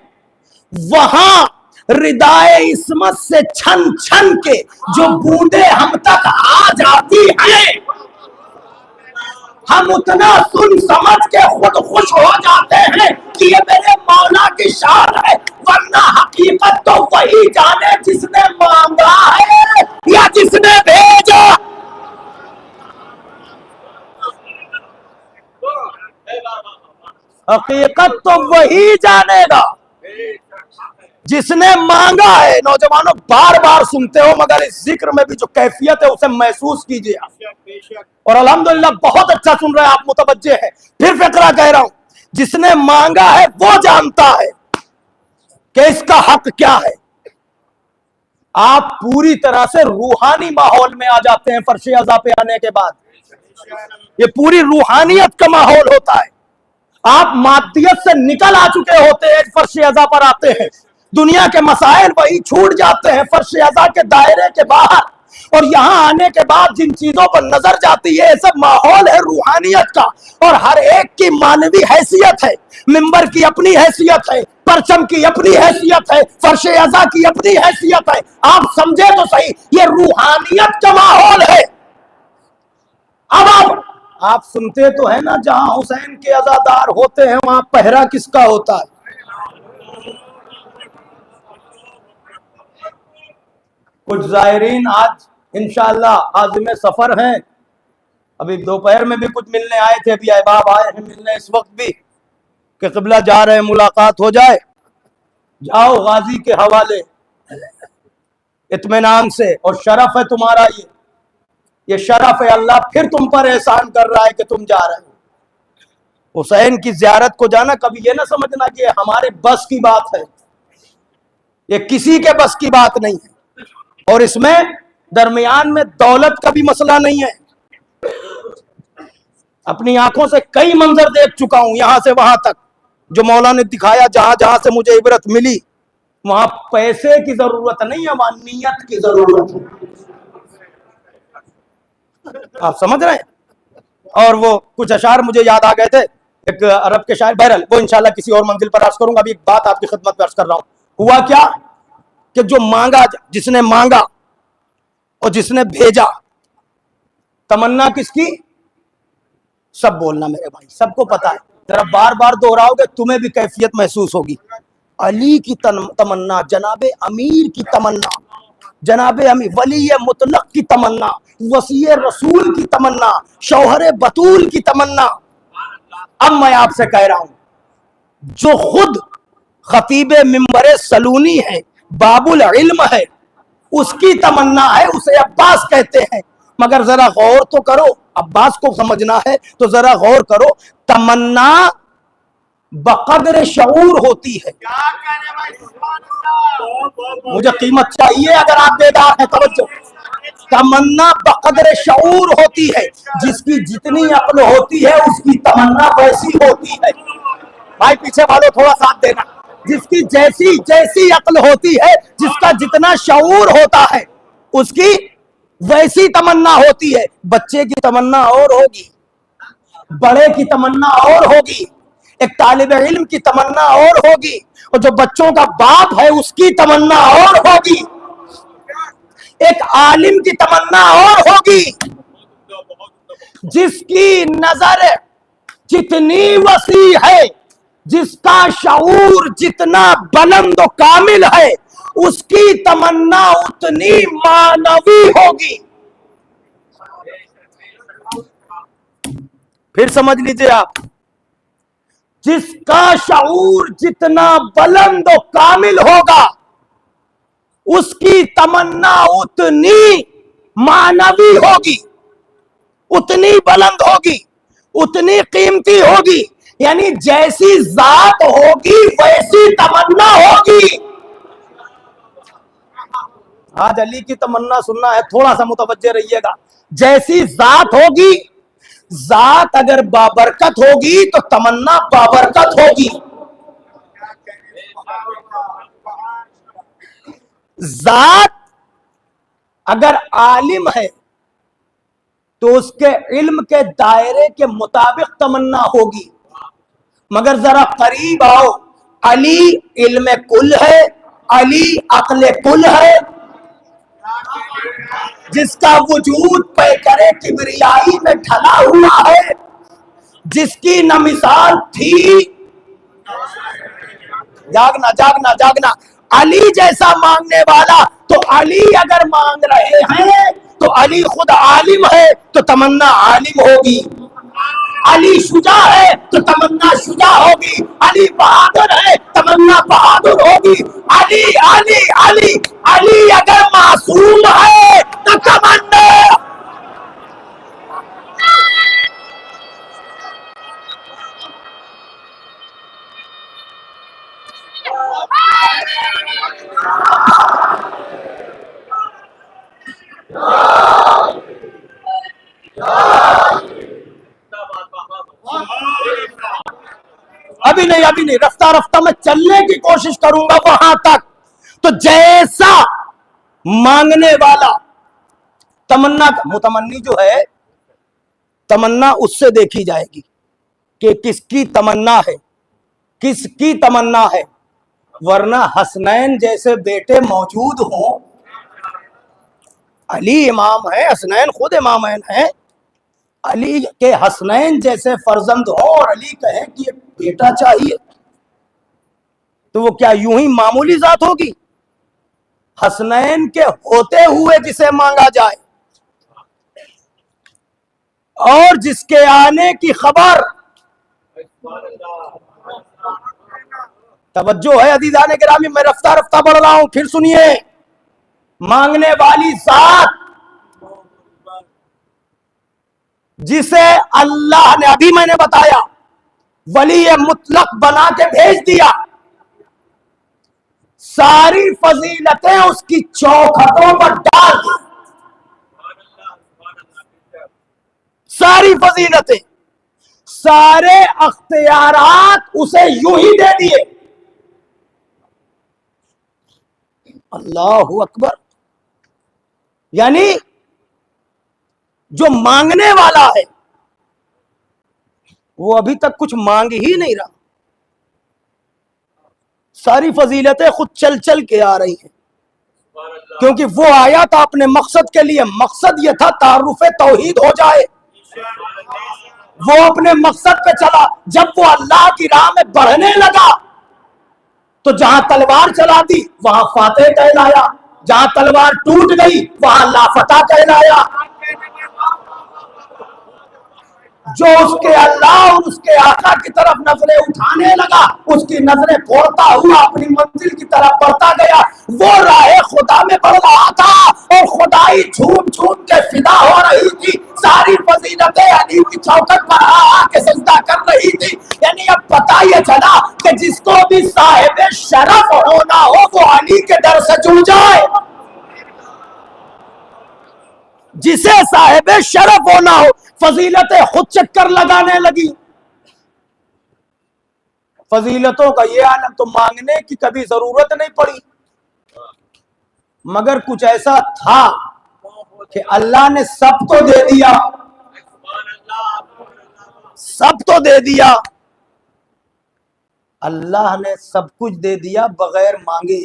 वहां रिदाए इस्मत से छन छन के जो बूंदे हम तक आ जाती हैं, हम उतना सुन समझ के खुद खुश हो जाते हैं कि ये मेरे मौला की शान है, वरना हकीकत तो वही जाने जिसने मांगा है या जिसने भेजा। हकीकत तो वही जानेगा जिसने मांगा है। नौजवानों, बार बार सुनते हो, मगर इस जिक्र में भी जो कैफियत है उसे महसूस कीजिए। और अल्हम्दुलिल्लाह बहुत अच्छा सुन रहे हैं आप, मुतवज्जे हैं। फिर फिक्रा कह रहा हूं, जिसने मांगा है वो जानता है कि इसका हक क्या है। आप पूरी तरह से रूहानी माहौल में आ जाते हैं फर्श अज़ा पे आने के बाद। ये पूरी रूहानियत का माहौल होता है। आप मादियत से निकल आ चुके होते हैं, फर्श अज़ा पर आते हैं, दुनिया के मसाइल वही छूट जाते हैं फर्श अज़ा के दायरे के बाहर। और यहां आने के बाद जिन चीजों पर नजर जाती है, ये सब माहौल है रूहानियत का। और हर एक की मानवी हैसियत है, मिंबर की अपनी हैसियत है, परचम की अपनी हैसियत है, फर्श अज़ा की अपनी हैसियत है। आप समझे तो सही, ये रूहानियत का माहौल है। अब आप सुनते तो है ना, जहां हुसैन के अज़ादार होते हैं वहां पहरा किसका होता है। कुछ ज़ायरीन आज इंशाअल्लाह आज़िम सफर हैं, अभी दोपहर में भी कुछ मिलने आए थे, अभी अहबाब आए हैं मिलने इस वक्त भी कि क़िबला जा रहे हैं, मुलाकात हो जाए। जाओ गाजी के हवाले इत्मीनान से, और शरफ है तुम्हारा, ये शरफ है, अल्लाह फिर तुम पर एहसान कर रहा है कि तुम जा रहे हो। हुसैन की ज़ियारत को जाना, कभी ये ना समझना कि हमारे बस की बात है, ये किसी के बस की बात नहीं है। और इसमें दरमियान में दौलत का भी मसला नहीं है। अपनी आंखों से कई मंजर देख चुका हूं, यहां से वहां तक, जो मौला ने दिखाया, जहां जहां से मुझे इबरत मिली, वहां पैसे की जरूरत नहीं है, वहां नियत की जरूरत है। आप समझ रहे हैं। और वो कुछ अशार मुझे याद आ गए थे, एक अरब के शायर, बहरहाल वो इंशाल्लाह किसी और मंजिल पर अर्ज करूंगा। अभी एक बात आपकी खिदमत में अर्ज कर रहा हूं। हुआ क्या कि जो मांगा, जिसने मांगा और जिसने भेजा, तमन्ना किसकी, सब बोलना मेरे भाई, सबको पता है। जरा बार बार दोहराओगे तुम्हें भी कैफियत महसूस होगी। अली की तमन्ना, जनाबे अमीर की तमन्ना, जनाबे अमीर वली मुतलक की तमन्ना, वसी रसूल की तमन्ना, शौहर बतूल की तमन्ना। अब मैं आपसे कह रहा हूं, जो खुद खतीब मिंबर सलूनी है, बाबुल इल्म है, उसकी तमन्ना है, उसे अब्बास कहते हैं। मगर जरा गौर तो करो, अब्बास को समझना है तो जरा गौर करो, तमन्ना बकदर शऊर होती है। मुझे कीमत चाहिए अगर आप बेदार हैं, तवज्जो। तमन्ना बकदर शऊर होती है, जिसकी जितनी अक्ल होती है उसकी तमन्ना वैसी होती है। भाई पीछे वालों थोड़ा साथ देना। जिसकी जैसी जैसी अक्ल होती है, जिसका जितना शऊर होता है, उसकी वैसी तमन्ना होती है। बच्चे की तमन्ना और होगी, बड़े की तमन्ना और होगी, एक तालिब इल्म की तमन्ना और होगी, और जो बच्चों का बाप है उसकी तमन्ना और होगी, एक आलिम की तमन्ना और होगी। जिसकी नजर जितनी वसी है, जिसका शऊर जितना बुलंद और कामिल है, उसकी तमन्ना उतनी मानवी होगी। फिर समझ लीजिए आप, जिसका शऊर जितना बुलंद और कामिल होगा, उसकी तमन्ना उतनी मानवी होगी, उतनी बुलंद होगी, उतनी कीमती होगी। यानी जैसी जात होगी वैसी तमन्ना होगी। आज अली की तमन्ना सुनना है, थोड़ा सा मुतवज्जे रहिएगा। जैसी जात होगी, जात अगर बाबरकत होगी तो तमन्ना बाबरकत होगी। जात अगर आलिम है तो उसके इल्म के दायरे के मुताबिक तमन्ना होगी। मगर जरा करीब आओ, अली इल्म कुल है, अली अक्ल कुल है, जिसका वजूद पैकरे किबरियाई में ढला हुआ है, जिसकी न मिसाल थी। जागना जागना जागना, अली जैसा मांगने वाला, तो अली अगर मांग रहे हैं तो अली खुद आलिम है, तो तमन्ना आलिम होगी। अली शुजा है तो तमन्ना शुजा होगी, अली बहादुर है तमन्ना बहादुर होगी। अली अली अली अली अगर मासूम है तो तमन्ना। अभी नहीं, रफ्ता रफ्ता मैं चलने की कोशिश करूंगा वहां तक। तो जैसा मांगने वाला तमन्ना, मुतमन्नी जो है तमन्ना उससे देखी जाएगी कि किसकी तमन्ना है, किसकी तमन्ना है। वरना हसनैन जैसे बेटे मौजूद हों, अली इमाम है, हसनैन खुद इमामैन है, अली के हसनैन जैसे फर्जंद हो और अली कहे कि बेटा चाहिए, तो वो क्या यूं ही मामूली जात होगी? हसनैन के होते हुए जिसे मांगा जाए और जिसके आने की खबर, तवज्जो है अजीजान गिरामी, मैं रफ्ता रफ्ता बढ़ रहा हूं, फिर सुनिए। मांगने वाली जात जिसे अल्लाह ने, अभी मैंने बताया, वली मुतलक बना के भेज दिया, सारी फजीलतें उसकी चौखटों पर डाल दी, सारी फजीलतें, सारे अख्तियारात उसे यूं ही दे दिए। अल्लाहु अकबर। यानी जो मांगने वाला है वो अभी तक कुछ मांग ही नहीं रहा, सारी फजीलतें खुद चल चल के आ रही हैं, क्योंकि वो आया था अपने मकसद के लिए। मकसद ये था तारुफ़े तौहीद हो जाए, वो अपने मकसद पे चला। जब वो अल्लाह की राह में बढ़ने लगा तो जहां तलवार चला दी वहां फातेह कहलाया, जहां तलवार टूट गई वहां लाफता कहलाया। जो उसके अल्लाह और उसके आका की तरफ नजरें उठाने लगा, उसकी नजरें फोड़ता हुआ अपनी मंजिल की तरफ बढ़ता गया। वो राह खुदा में बढ़ रहा था और खुदाई झूम झूम के फिदा हो रही थी। सारी फजीलतें अली की चौखट पर आके सजदा कर रही थी। यानी अब पता ये चला कि जिसको भी साहिब शरफ होना हो वो अली के दर से जुड़ जाए, जिसे साहिब शरफ होना हो। फजीलतें खुद चक्कर लगाने लगी। फजीलतों का ये आलम, तो मांगने की कभी जरूरत नहीं पड़ी, मगर कुछ ऐसा था कि अल्लाह ने सब तो दे दिया, सब तो दे दिया। अल्लाह ने सब कुछ दे दिया बगैर मांगे।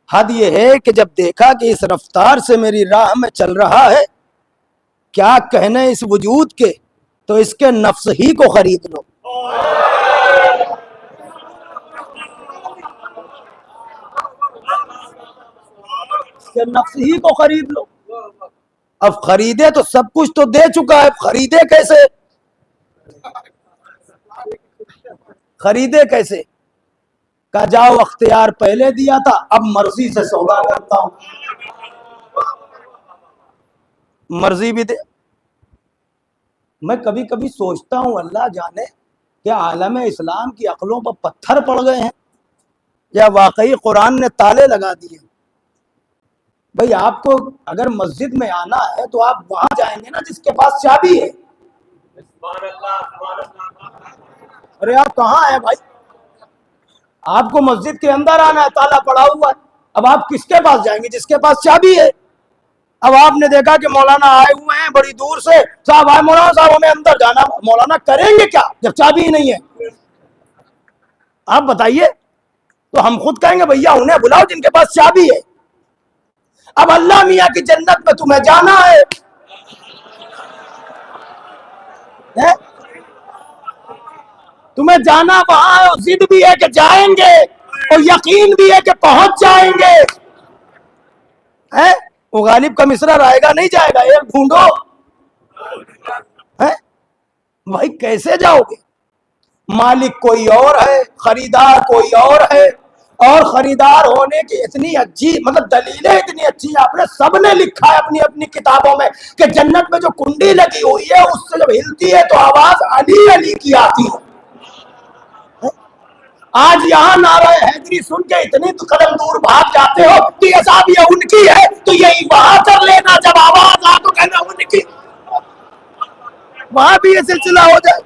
हद ये है कि जब देखा कि इस रफ्तार से मेरी राह में चल रहा है, क्या कहने इस वजूद के, तो इसके नफ्स ही को खरीद लो। इसके नफ्स ही को खरीद लो। अब खरीदे तो सब कुछ तो दे चुका है, खरीदे कैसे? खरीदे कैसे? का जाओ अख्तियार पहले दिया था, अब मर्जी से सौदा करता हूं, मर्जी भी दे। मैं कभी कभी सोचता हूं अल्लाह जाने क्या आलम इस्लाम की अक्लों पर पत्थर पड़ गए हैं या वाकई कुरान ने ताले लगा दिए। भाई आपको अगर मस्जिद में आना है तो आप वहां जाएंगे ना जिसके पास चाबी है। अरे आप कहाँ हैं भाई? आपको मस्जिद के अंदर आना है, ताला पड़ा हुआ है, अब आप किसके पास जाएंगे? जिसके पास चाबी है। अब आपने देखा कि मौलाना आए हुए हैं बड़ी दूर से, साहब आए मौलाना साहब हमें अंदर जाना। मौलाना करेंगे क्या जब चाबी ही नहीं है? आप बताइए। तो हम खुद कहेंगे भैया उन्हें बुलाओ जिनके पास चाबी है। अब अल्लाह मियाँ की जन्नत में तुम्हें जाना है? तुम्हें जाना वहां है, और जिद भी है कि जाएंगे और यकीन भी है कि पहुंच जाएंगे। है वो गालिब का मिसरा रहेगा नहीं जाएगा, एक ढूंढो है। भाई कैसे जाओगे? मालिक कोई और है, खरीदार कोई और है, और खरीदार होने की इतनी अच्छी मतलब दलीलें इतनी अच्छी आपने सबने लिखा है अपनी अपनी किताबों में कि जन्नत में जो कुंडी लगी हुई है उससे जब हिलती है तो आवाज अली अली की आती है। आज यहाँ नारा हैदरी सुन के इतनी कदम दूर भाग जाते हो कि ये साहब ये उनकी है तो यही वहां कर लेना, जब आवाज आ तो कहना उनकी, वहां भी ये सिलसिला हो जाए।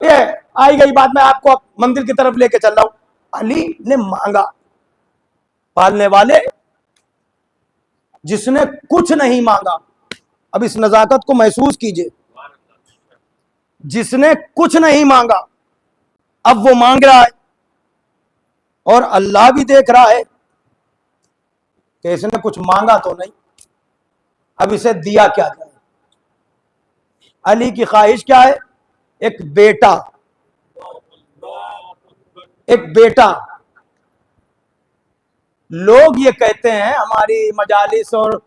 ये आई गई बात, मैं आपको मंदिर की तरफ लेके चल रहा हूं। अली ने मांगा, पालने वाले जिसने कुछ नहीं मांगा, अब इस नजाकत को महसूस कीजिए, जिसने कुछ नहीं मांगा अब वो मांग रहा है, और अल्लाह भी देख रहा है कि इसने कुछ मांगा तो नहीं, अब इसे दिया क्या जाए। अली की ख्वाहिश क्या है? एक बेटा, एक बेटा। लोग ये कहते हैं, हमारी मजालिस और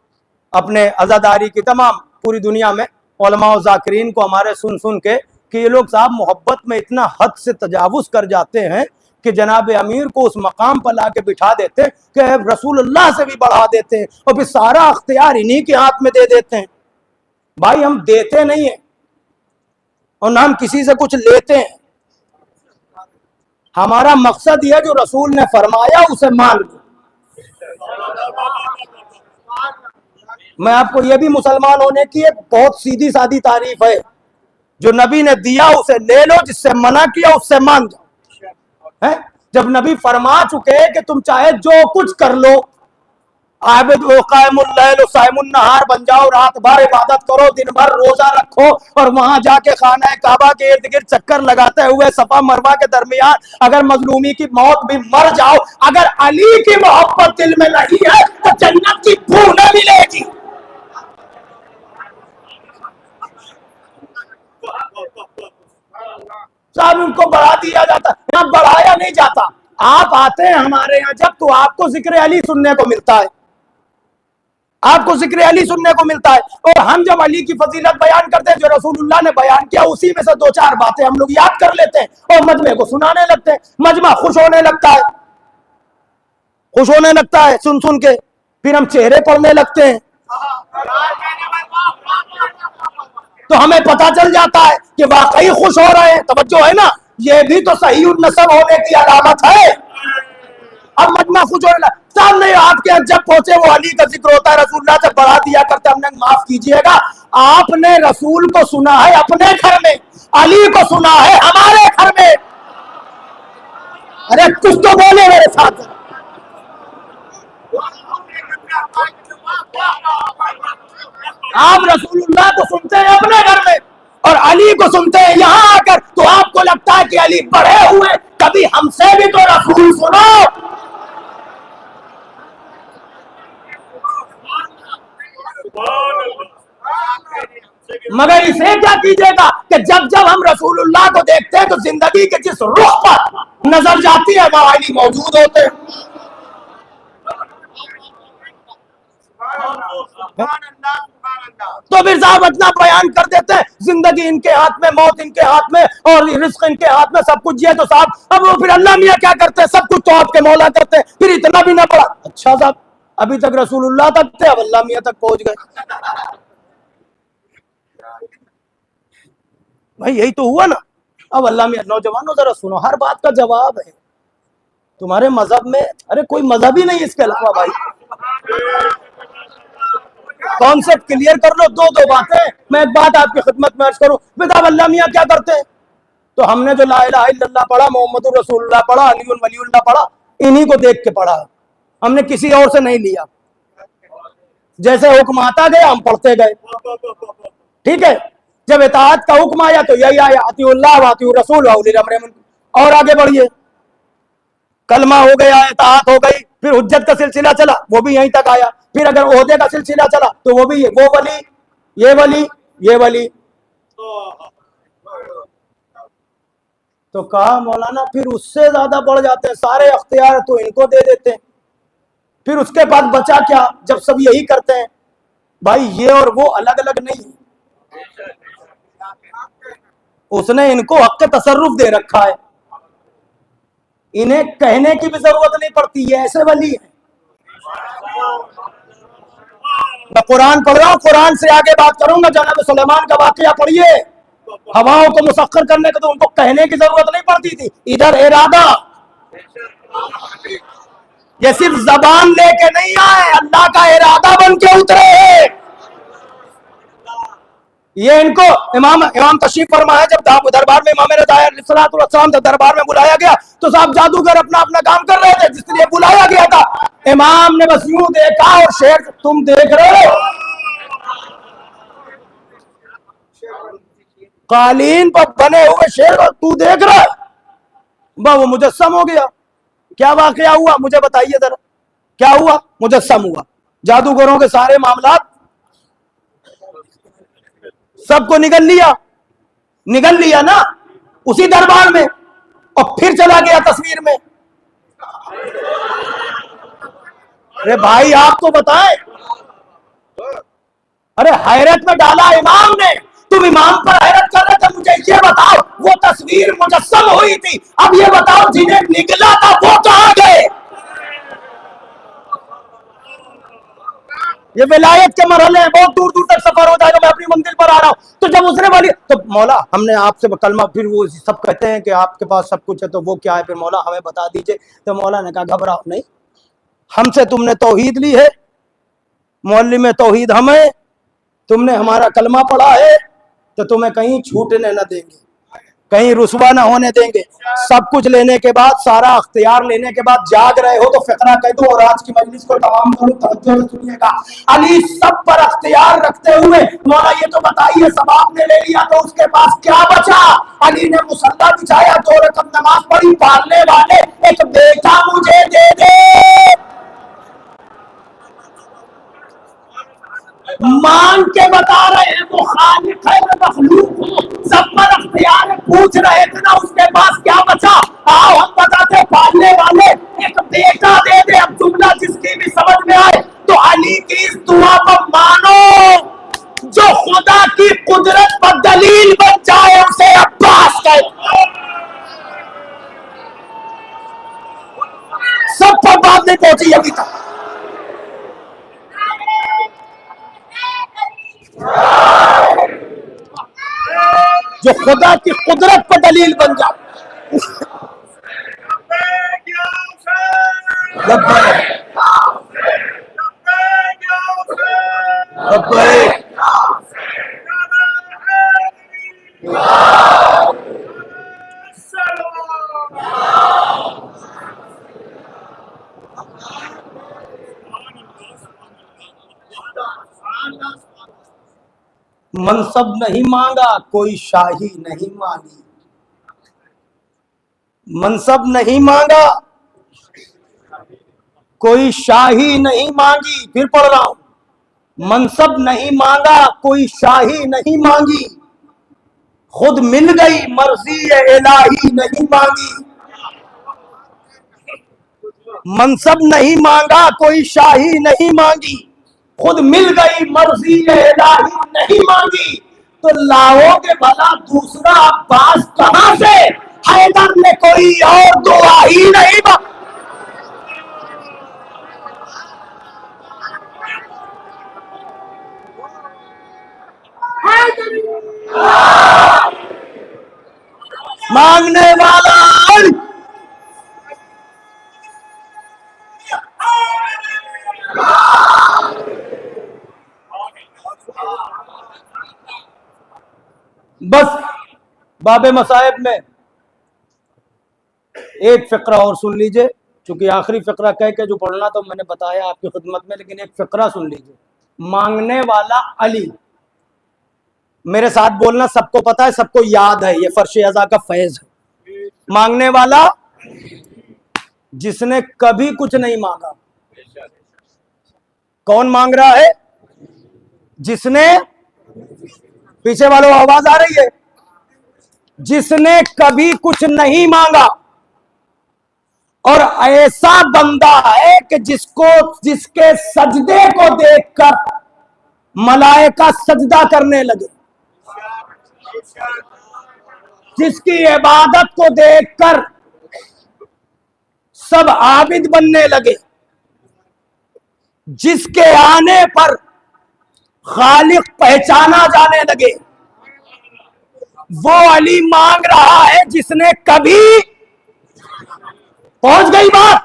अपने अज़ादारी की तमाम पूरी दुनिया में उलमा और ज़ाकिरीन को हमारे सुन सुन के कि ये लोग साहब मोहब्बत में इतना हद से तजावुज़ कर जाते हैं कि जनाब अमीर को उस मकाम पर ला के बिठा देते हैं कि रसूलुल्लाह से भी बढ़ा देते हैं, और फिर सारा अख्तियार इन्हीं के हाथ में दे देते हैं। भाई हम देते नहीं है और ना हम किसी से कुछ लेते हैं, हमारा मकसद यह जो रसूल ने फरमाया उसे मान लो। मैं आपको यह भी मुसलमान होने की एक बहुत सीधी सादी तारीफ है, जो नबी ने दिया उसे ले लो, जिससे मना किया उससे मान जाओ। है जब नबी फरमा चुके कि तुम चाहे जो कुछ कर लो, आबिद व कायमुल लैल साइमुन नहार बन जाओ, रात भर इबादत करो, दिन भर रोजा रखो, और वहां जाके खाना काबा के इर्द गिर्द चक्कर लगाते हुए सफा मरवा के दरमियान अगर मजलूमी की मौत भी मर जाओ, अगर अली की मोहब्बत दिल में नहीं है तो जन्नत की बू न मिलेगी। सब उनको बढ़ा दिया जाता, यहाँ बढ़ाया नहीं जाता। आप आते हैं हमारे यहाँ जब, तो आपको जिक्र अली सुनने को मिलता है, आपको जिक्र अली सुनने को मिलता है, और हम जब अली की फजीलत बयान करते हैं जो रसूलुल्लाह ने बयान किया, उसी में से दो चार बातें हम लोग याद कर लेते हैं और मजमे को सुनाने लगते हैं। मजमा खुश होने लगता है, खुश होने लगता है सुन सुन के, फिर हम चेहरे पढ़ने लगते हैं तो हमें पता चल जाता है कि वाकई खुश हो रहे हैं। तवज्जो है ना, ये भी तो सही नस्ब होने की अलामत है। अब मजमा खुश होने लगा, सामने आपके जब पहुंचे वो अली का जिक्र होता है, रसूलुल्लाह से बढ़ा दिया करते, हमने माफ कीजिएगा, आपने रसूल को सुना है अपने घर में, अली को सुना है हमारे घर में। अरे कुछ तो बोले मेरे साथ। आप रसूलुल्लाह को सुनते हैं अपने घर में और अली को सुनते हैं यहाँ आकर, तो आपको लगता है कि अली बढ़े हुए, कभी हमसे भी तो रसूल सुनो। मगर इसे क्या कीजिएगा कि जब जब हम रसूलुल्लाह को देखते हैं तो जिंदगी के जिस रुख पर नजर जाती है वहां अली मौजूद होते हैं। तो फिर साहब इतना बयान कर देते हैं, जिंदगी इनके हाथ में, मौत इनके हाथ में, और रिस्क इनके हाथ में, सब कुछ ये। तो साहब अब वो फिर अल्लाह मियाँ क्या करते हैं? सब कुछ तो आपके मौला करते हैं, फिर इतना भी ना पड़ा। अच्छा साहब अभी तक रसूलुल्लाह तक थे, अब अल्लाह मियाँ तक पहुंच गए। भाई यही तो हुआ ना। अब अल्लाह मियाँ, नौजवानों जरा सुनो, हर बात का जवाब है तुम्हारे मजहब में। अरे कोई मजहब ही नहीं इसके अलावा भाई, कॉन्सेप्ट क्लियर कर लो। दो दो बातें, मैं एक बात आपकी खिदमत में अर्ज करूं, बेटा अल्लाह मियाँ क्या करते हैं? तो हमने जो ला इलाहा इल्लल्लाह पढ़ा, मोहम्मदुर रसूलुल्लाह पढ़ा, अलीउल वलीउल्लाह पढ़ा, इन्हीं को देख के पढ़ा, हमने किसी और से नहीं लिया। जैसे हुक्म आता गया हम पढ़ते गए, ठीक है। जब इताअत का हुक्म आया तो यही आया, अतीउल्लाह व अतीउर रसूल व उलिल अम्र मिनकुम। और आगे बढ़िए, कलमा हो गया, इताअत हो गई, फिर हुज्जत का सिलसिला चला, वो भी यहीं तक आया। फिर अगर ओहदे का सिलसिला चला तो वो भी वो वली, ये वली, ये वली। तो कहा मौलाना फिर उससे ज्यादा बढ़ जाते हैं, सारे अख्तियार तो इनको दे देते हैं, फिर उसके बाद बचा क्या जब सब यही करते हैं? भाई ये और वो अलग अलग नहीं, उसने इनको हक के तसर्रुफ दे रखा है, इन्हें कहने की भी जरूरत नहीं पड़ती, है ऐसे वली है। मैं कुरान पढ़ रहा हूं, कुरान से आगे बात करूंगा। जनाब सुलेमान का वाकया पढ़िए, हवाओं को मुसख्खर करने को तो उनको कहने की जरूरत नहीं पड़ती थी। इधर इरादा, ये सिर्फ जबान लेके नहीं आए, अल्लाह का इरादा बन के उतरे हैं। ये इनको इमाम तशरीफ फरमा है, जब दरबार में इमाम अलैहिस्सलाम दरबार में बुलाया गया तो साहब जादूगर अपना अपना काम कर रहे थे जिसलिए बुलाया गया था। इमाम ने बस यूं देखा और शेर, तुम देख रहे हो कालीन पर बने हुए शेर और तू देख रहा है, वो मुजस्सम हो गया। क्या वाकया हुआ मुझे बताइए जरा, क्या हुआ? मुजस्सम हुआ। जादूगरों के सारे मामला सबको निगल लिया ना उसी दरबार में, और फिर चला गया तस्वीर में। अरे भाई आप तो बताएं, अरे हैरत में डाला इमाम ने, तुम इमाम पर हैरत कर रहे थे। मुझे ये बताओ, वो तस्वीर मुजस्सम हुई थी, अब ये बताओ जिन्हें निगला था वो कहां गए? ये विलायत के मरहले हैं, बहुत दूर दूर तक सफर हो जाएगा, मैं अपनी मंजिल पर आ रहा हूं। तो जब उसने बोली तो मौला हमने आपसे कलमा, फिर वो सब कहते हैं कि आपके पास सब कुछ है, तो वो क्या है? फिर मौला हमें बता दीजिए। तो मौला ने कहा घबराओ नहीं, हमसे तुमने तौहीद ली है, मौलिम तौहीद हम है, तुमने हमारा कलमा पढ़ा है, तो तुम्हें कहीं छूटने न देंगे, कहीं रुसवा न होने देंगे। सब कुछ लेने के बाद, सारा अख्तियार लेने के बाद जाग रहे हो तो फिक्रा कह दो, और आज की मजलिस को तमाम करो, तवज्जो से सुनिएगा। अली सब पर अख्तियार रखते हुए, मौला ये तो बताइए सब आपने ले लिया तो उसके पास क्या बचा? अली ने मुसल्ला बिछाया, 2 रकअत नमाज पढ़ी, पालने वाले एक बेटा मुझे दे दे। मांग के बता रहे हैं, वो खालिक है, वो मखलूक है, सब पर अख्तियार है। पूछ रहे थे ना उसके पास क्या बचा, आओ हम बताते, पालने वाले एक बेटा दे दे। अब जुमला जिसकी भी समझ में आए तो अली की इस दुआ पर मानो, जो खुदा की कुदरत पर दलील बन जाए उसे अब्बास कहे। सब पर बात नहीं पहुंची अभी तक। जो खुदा की कुदरत पर दलील बन जाए। मनसब नहीं मांगा कोई शाही नहीं मांगी, मनसब नहीं मांगा कोई शाही नहीं मांगी। फिर पढ़ रहा हूं, मनसब नहीं मांगा कोई शाही नहीं मांगी, खुद मिल गई मर्जी इलाही नहीं मांगी। मनसब नहीं मांगा कोई शाही नहीं मांगी, खुद मिल गई मर्जी इलाही नहीं मांगी। तो लाओगे भला दूसरा अब्बास कहां से? हैदर ने कोई और दुआ ही नहीं मांगी। मांगने वाला बस। बाबे मसाइब में एक फिक्रा और सुन लीजिए, क्योंकि आखिरी फिक्रा कह के जो पढ़ना तो मैंने बताया आपकी खिदमत में, लेकिन एक फिक्रा सुन लीजिए। मांगने वाला अली, मेरे साथ बोलना, सबको पता है, सबको याद है, ये फर्श अज़ा का फैज है। मांगने वाला जिसने कभी कुछ नहीं मांगा। कौन मांग रहा है? जिसने, पीछे वालों आवाज आ रही है, जिसने कभी कुछ नहीं मांगा। और ऐसा बंदा है कि जिसके सजदे को देखकर मलाइका सजदा करने लगे। जिसकी इबादत को देखकर सब आबिद बनने लगे, जिसके आने पर खालिक पहचाना जाने लगे, वो अली मांग रहा है जिसने कभी, पहुंच गई बात।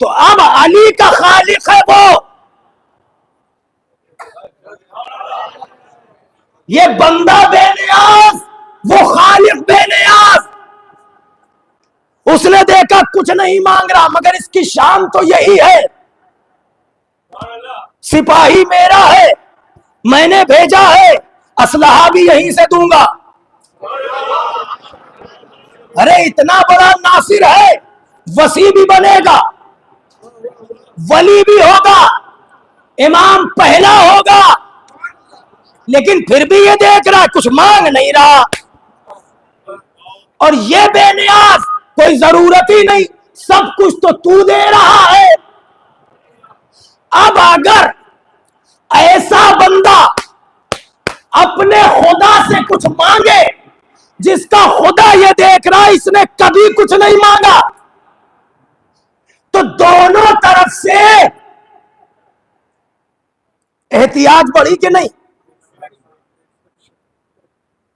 तो अब अली का खालिक है वो, ये बंदा बेनियाज, वो खालिक बेनियाज। उसने देखा कुछ नहीं मांग रहा, मगर इसकी शान तो यही है, सिपाही मेरा है, मैंने भेजा है, असलहा भी यहीं से दूंगा। अरे इतना बड़ा नासिर है, वसी भी बनेगा, वली भी होगा, इमाम पहला होगा, लेकिन फिर भी ये देख रहा है कुछ मांग नहीं रहा। और ये बेनियाज, कोई जरूरत ही नहीं, सब कुछ तो तू दे रहा है। अब अगर ऐसा बंदा अपने खुदा से कुछ मांगे, जिसका खुदा ये देख रहा है इसने कभी कुछ नहीं मांगा, तो दोनों तरफ से एहतियात बढ़ी कि नहीं?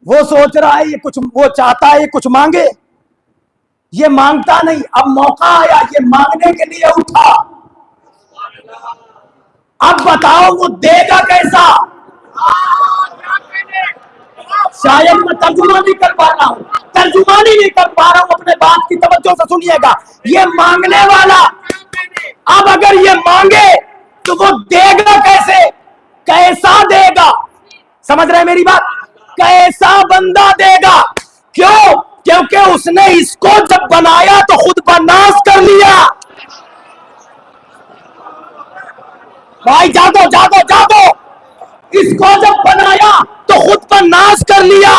वो सोच रहा है ये कुछ, वो चाहता है ये कुछ मांगे, ये मांगता नहीं। अब मौका आया, ये मांगने के लिए उठा। अब बताओ वो देगा कैसा? शायद मैं तर्जुमा नहीं कर पा रहा हूं, तर्जुमानी नहीं कर पा रहा हूं, अपने बात की तवज्जो से सुनिएगा। ये मांगने वाला अब अगर ये मांगे तो वो देगा कैसे, कैसा देगा? समझ रहे हैं मेरी बात? कैसा बंदा देगा? क्यों? क्योंकि उसने इसको जब बनाया तो खुद पर नाज कर लिया। भाई जागो जागो जागो, इसको जब बनाया तो खुद पर नाज कर लिया,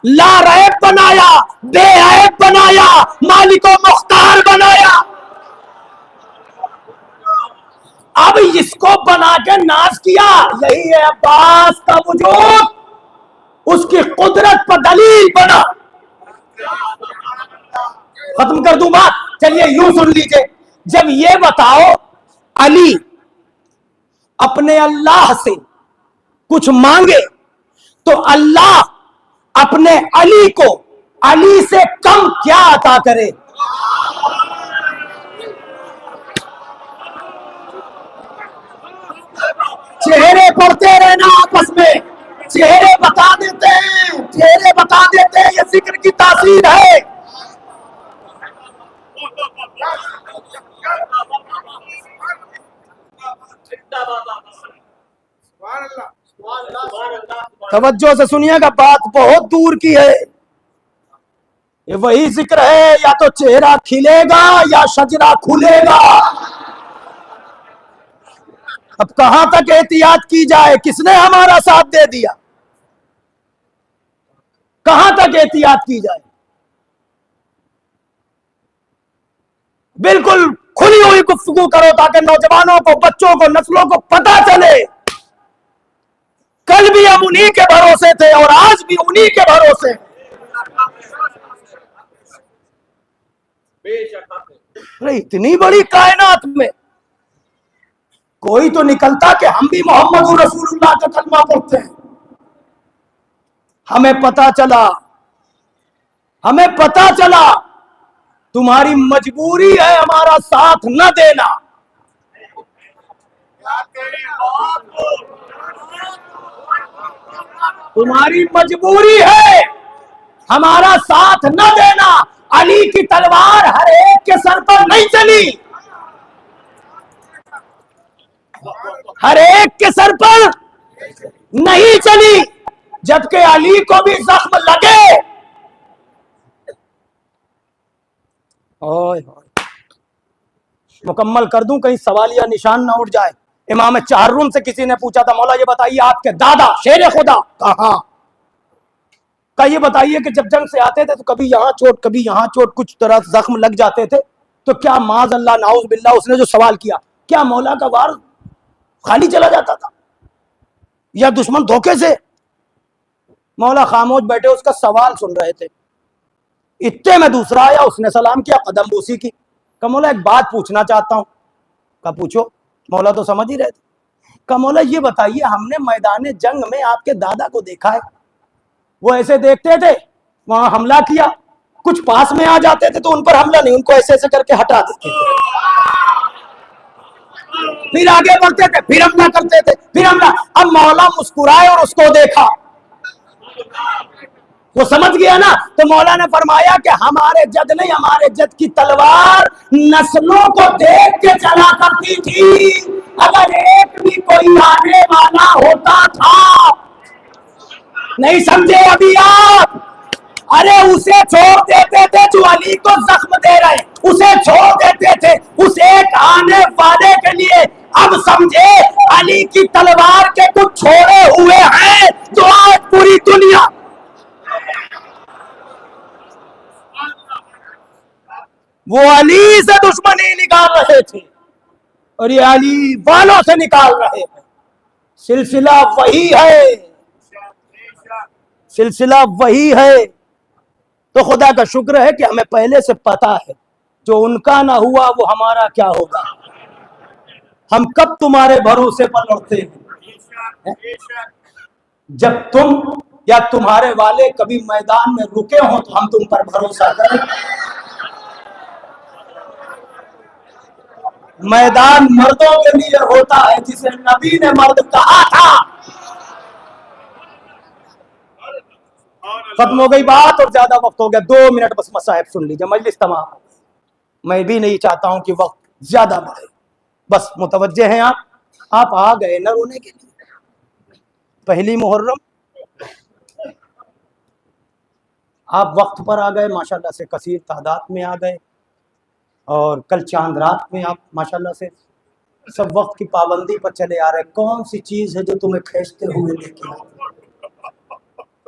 लारैब बनाया, बेऐब बनाया, मालिको मुख्तार बनाया। अब इसको बना के नाज किया, यही है अब्बास का वजूद, उसकी कुदरत पर दलील बना। खत्म कर दूं बात, चलिए यूं सुन लीजिए। जब ये बताओ अली अपने अल्लाह से कुछ मांगे तो अल्लाह अपने अली को अली से कम क्या अता करे? चेहरे पढ़ते रहना आपस में, चेहरे बता देते हैं, चेहरे बता देते हैं, ये जिक्र की तासीर है। तवज्जो से सुनिएगा, बात बहुत दूर की है। ये वही जिक्र है, या तो चेहरा खिलेगा या शजरा खुलेगा। अब कहां तक एहतियात की जाए? किसने हमारा साथ दे दिया? कहां तक एहतियात की जाए? बिल्कुल खुली हुई गुफ्तगू करो ताकि नौजवानों को, बच्चों को, नस्लों को पता चले कल भी हम उन्हीं के भरोसे थे और आज भी उन्हीं के भरोसे। अरे इतनी बड़ी कायनात में कोई तो निकलता कि हम भी मोहम्मद रसूलुल्लाह का कलमा पढ़ते हैं। हमें पता चला तुम्हारी मजबूरी है हमारा साथ न देना। तुम्हारी मजबूरी है हमारा साथ न देना। अली की तलवार हर एक के सर पर नहीं चली, हर एक के सर पर नहीं चली, जबकि अली को भी जख्म लगे। ओए मुकम्मल कर दूं, कहीं सवाल या निशान ना उठ जाए। इमाम चाहरूम से किसी ने पूछा था, मौला ये बताइए आपके दादा शेर खुदा कहां का, ये बताइए कि जब जंग से आते थे तो कभी यहां चोट कभी यहां चोट, कुछ तरह जख्म लग जाते थे, तो क्या माज अल्लाह नाउज बिल्ला, उसने जो सवाल किया, क्या मौला का वार खाली चला जाता था या दुश्मन धोखे से? मौला खामोश बैठे उसका सवाल सुन रहे थे। इतने में दूसरा आया, उसने सलाम किया, कदम बूसी की। कहा मौला एक बात पूछना चाहता हूं। कहा पूछो। मौला तो समझ ही रहे थे। कहा मौला ये बताइए, हमने मैदान जंग में आपके दादा को देखा है, वो ऐसे देखते थे, वहां हमला किया, कुछ पास में आ जाते थे तो उन पर हमला नहीं, उनको ऐसे ऐसे करके हटा देते थे, फिर आगे बढ़ते थे, फिर हमला करते थे, फिर हमला। अब मौला मुस्कुराए और उसको देखा, वो समझ गया ना। तो मौला ने फरमाया कि हमारे जद नहीं, हमारे जद की तलवार नस्लों को देख के चला करती थी। अगर एक भी कोई आने वाला होता था, नहीं समझे अभी आप? अरे उसे छोड़ देते थे जो अली को जख्म दे रहे, उसे छोड़ देते थे उस एक आने वाले के लिए। अब समझे अली की तलवार के कुछ छोड़े हुए हैं जो आज पूरी दुनिया, वो अली से दुश्मनी निकाल रहे थे और ये अली वालों से निकाल रहे हैं। सिलसिला वही है, सिलसिला वही है। तो खुदा का शुक्र है कि हमें पहले से पता है, जो उनका ना हुआ वो हमारा क्या होगा। हम कब तुम्हारे भरोसे पर लड़ते हैं? जब तुम या तुम्हारे वाले कभी मैदान में रुके हो तो हम तुम पर भरोसा करें। मैदान मर्दों के लिए होता है, जिसे नबी ने मर्द कहा था। खत्म हो गई बात और ज्यादा वक्त हो गया, 2 मिनट बस मसाइब सुन लीजिए, मजलिस तमाम। मैं भी नहीं चाहता हूं कि वक्त ज्यादा बढ़े, बस मुतवज्जे हैं आप आ गए न रोने के लिए। पहली मुहर्रम आप वक्त पर आ गए, माशाल्लाह से कसीर तादाद में आ गए, और कल चांद रात में आप माशाल्लाह से सब वक्त की पाबंदी पर चले आ रहे। कौन सी चीज है जो तुम्हें खींचते हुए लेके आए?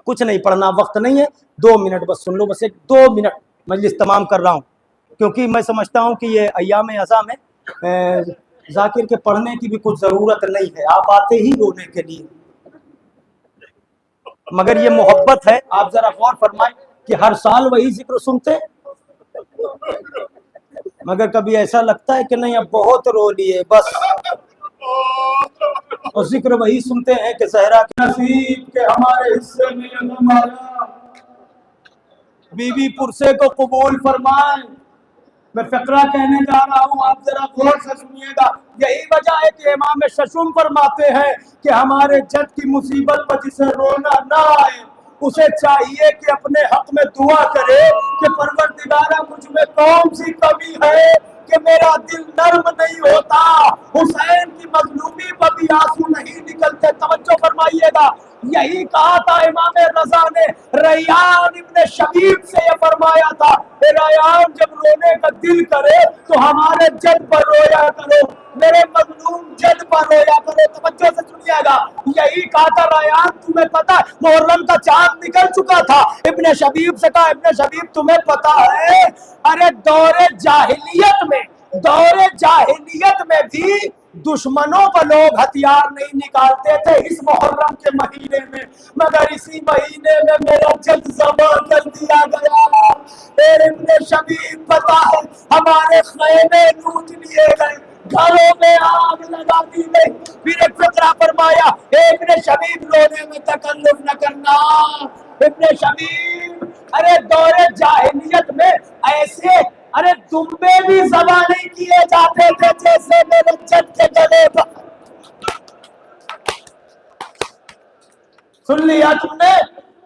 कुछ नहीं पढ़ना, वक्त नहीं है, 2 मिनट बस सुन लो, बस एक 2 मिनट मजलिस तमाम कर रहा हूँ, क्योंकि मैं समझता हूँ कि ये अय्याम अज़ा में जाकिर के पढ़ने की भी कुछ ज़रूरत नहीं है, आप आते ही रोने के लिए। मगर ये मोहब्बत है। आप जरा गौर फरमाएं कि हर साल वही जिक्र सुनते, मगर कभी ऐसा लगता है कि नहीं अब बहुत रो लिए बस, और जिक्र वही सुनते हैं कि ज़हरा के नसीब के हमारे हिस्से में हमारा बीवी पुरसे को कबूल फरमाए। मैं फकरा कहने जा रहा हूँ, आप जरा गौर से सुनिएगा। यही वजह है कि इमाम शशुम फरमाते हैं कि हमारे जद की मुसीबत पर जिसे रोना ना आए, उसे चाहिए कि अपने हक में दुआ करे कि परवरदिगारा मुझ में कौन सी कमी है कि मेरा दिल नर्म नहीं होता। हुसैन की मजलूमी पर भी आंसू नहीं निकलते। तवज्जो फरमाइएगा, यही कहा था इमाम रजा ने रैयान इब्ने शबीब से, ये फरमाया था रैयान जब रोने का दिल करे तो हमारे जद पर रोया करो, मेरे मजलूम जद पर रोया करो। तवज्जो से सुनिएगा, यही कहा था रैयान, तुम्हें पता है मुहर्रम का चांद निकल चुका था। इब्ने शबीब से कहा, इब्ने शबीब तुम्हें पता है, अरे दौरे जाहिलियत में भी दुश्मनों पर लोग हथियार नहीं निकालते थे इस मुहर्रम के महीने में, मगर इसी महीने में मेरा जद ज़बा कर दिया गया। फिर इब्ने शबीब पता है हमारे खैमे लूट लिए गए, घरों में आग लगा दी गई। फिर एक फकरा फरमाया, इब्ने शबीब रोने में तकल्लुफ न करना। इब्ने शबीब, अरे दौरे जाहिलियत में ऐसे अरे दुम्बे भी ज़बा नहीं किए जाते थे जैसे मेरे जद के गले पर। सुन लिया तुमने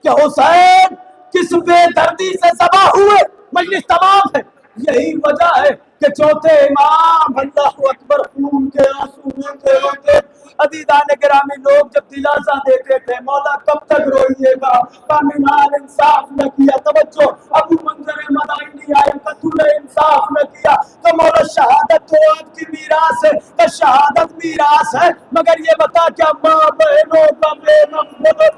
कि हुसैन किस बेदर्दी से ज़बा हुए? मजलिस तमाम है। यही वजह है कि चौथे इमाम अल्लाहु अकबर खून के आंसू रोते रोते अज़ीज़ान गिरामी लोग जब दिलासा देते थे मौला कब तक रोइएगा, कामिनाल इंसाफ न किया। तवज्जो, अबू मंजर मदाइनी आए, कतुल इंसाफ न किया तो मौला शहादत तो आपकी मीरास है, तो शहादत मीरास है, मगर ये बता क्या माँ बहनों का बेनफरत।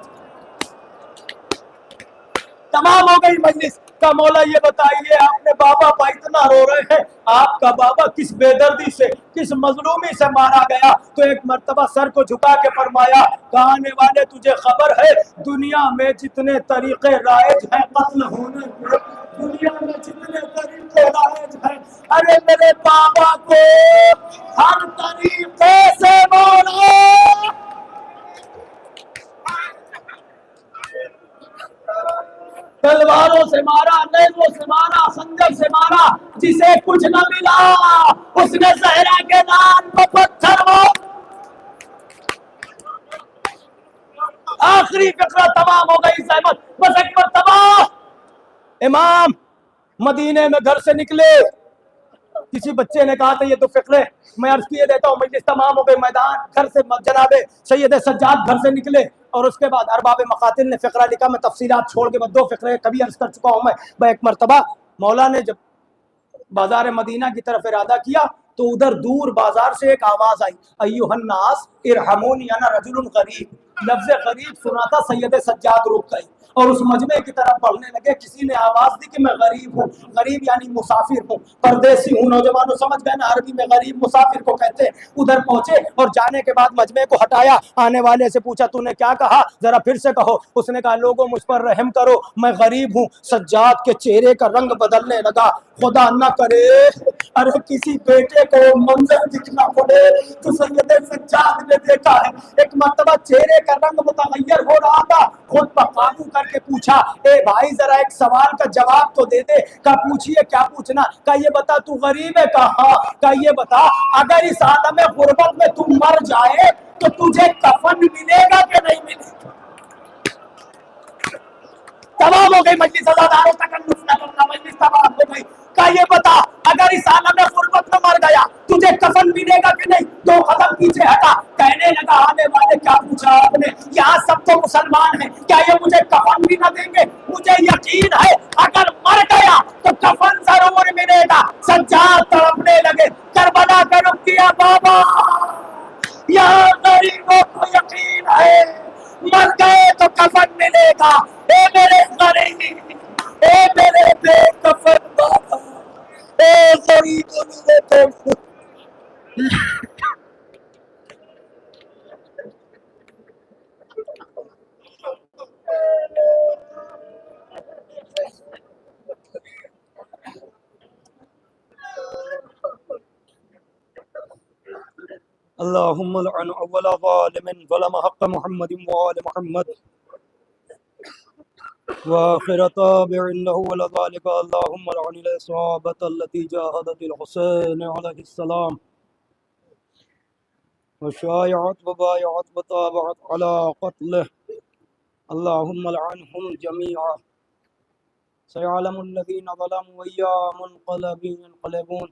तमाम हो गई मजलिस। का मौला ये बताइए, आपने बाबा पर इतना रो रहे हैं, आपका बाबा किस बेदर्दी से, किस मजलूमी से मारा गया? तो एक मर्तबा सर को झुका के फरमाया, कहने वाले तुझे खबर है दुनिया में जितने तरीके राइज हैं कत्ल होने के, दुनिया में जितने तरीके राइज हैं, अरे मेरे बाबा को हर तरीके से मारा। तलवारों से मारा, नेज़ों से मारा, खंजर से मारा, जिसे कुछ न मिला उसने सहरा के नाम को पत्थर मारा। आखिरी फिक्र तमाम हो गई सहमत, बस एक मर्तबा इमाम मदीने में घर से निकले, किसी बच्चे ने कहा था ये तो फिक्र है, मैं अर्ज किए देता हूँ, मजलिस तमाम हो गई, मैदान घर से जनाबे सैयद सज्जाद घर से निकले, और उसके बाद अरबाब मकातिल ने फिक्रा लिखा, मैं तफसीलात छोड़ के, मैं 2 फिक्रे कभी अर्ज कर चुका हूँ मैं एक मर्तबा मौला ने जब बाजार मदीना की तरफ इरादा किया तो उधर दूर बाजार से एक आवाज आई, अय्युहन्नास इरहमूनी अना रजुलुन गरीब। लफ्ज गरीब सुना था, सैयद सज्जाद रुक गई और उस मजमे की तरफ बढ़ने लगे। किसी ने आवाज दी कि मैं गरीब हूँ, गरीब यानी मुसाफिर हूँ, परदेसी हूँ। नौजवानों समझ गए ना, अरबी में गरीब मुसाफिर को कहते हैं। उधर पहुंचे और जाने के बाद मजमे को हटाया, आने वाले से पूछा तूने क्या कहा, जरा फिर से कहो। उसने कहा लोगों मुझ पर रहम करो, मैं गरीब हूँ। सज्जाद के चेहरे का रंग बदलने लगा, खुदा न करे अरे किसी बेटे को मंजर दिखना पड़े तो सैयद सज्जाद ने देखा है। एक मर्तबा चेहरे का रंग मुतगय्यर हो रहा था, खुद पर काबू करके पूछा, ए भाई जरा एक सवाल का जवाब तो दे दे। का पूछिए, क्या पूछना? का ये बता तू गरीब है? कहा का ये बता अगर इस आलम गुर्बत में तू मर जाए तो तुझे कफन मिलेगा कि नहीं मिलेगा? तमाम हो गई मजलिस, अज़ादारों तकल्लुफ़ न करना, मजलिस तमाम हो गई। का ये बता अगर इस आलम गुर्बत में मर गया तुझे कफन मिलेगा कि नहीं? 2 कदम पीछे हटा, कहने लगा आने वाले क्या पूछा आपने, यहाँ सब तो मुसलमान हैं, क्या ये मुझे कफन भी न देंगे? मुझे यकीन है अगर मर गया तो कफन जरूर मिलेगा। सज्जाद तड़पने लगे, करबला का रुख किया, बाबा यहाँ गरीबों को यकीन है मर गए तो कफन मिलेगा। ए मेरे गरीब, ए मेरे बेकफन बाबा, ए गरीबों को अल्लाहुम्मा लअन अव्वल ज़ालिमिन ज़लम हक़्क़ मुहम्मदिन व आलि मुहम्मद व आखिर ताबिइन लहु अला ज़ालिका। अल्लाहुम्मा लअन अल-इसाबत अल्लती जाहदत अल-हुसैन अलैहिस्सलाम व शायअत व बायअत व ताबअत अला क़त्लिहि। अल्लाहुम्मा लअनहुम जमीअन सयअलमुल लज़ीना ज़लमू व यन्क़लिबून।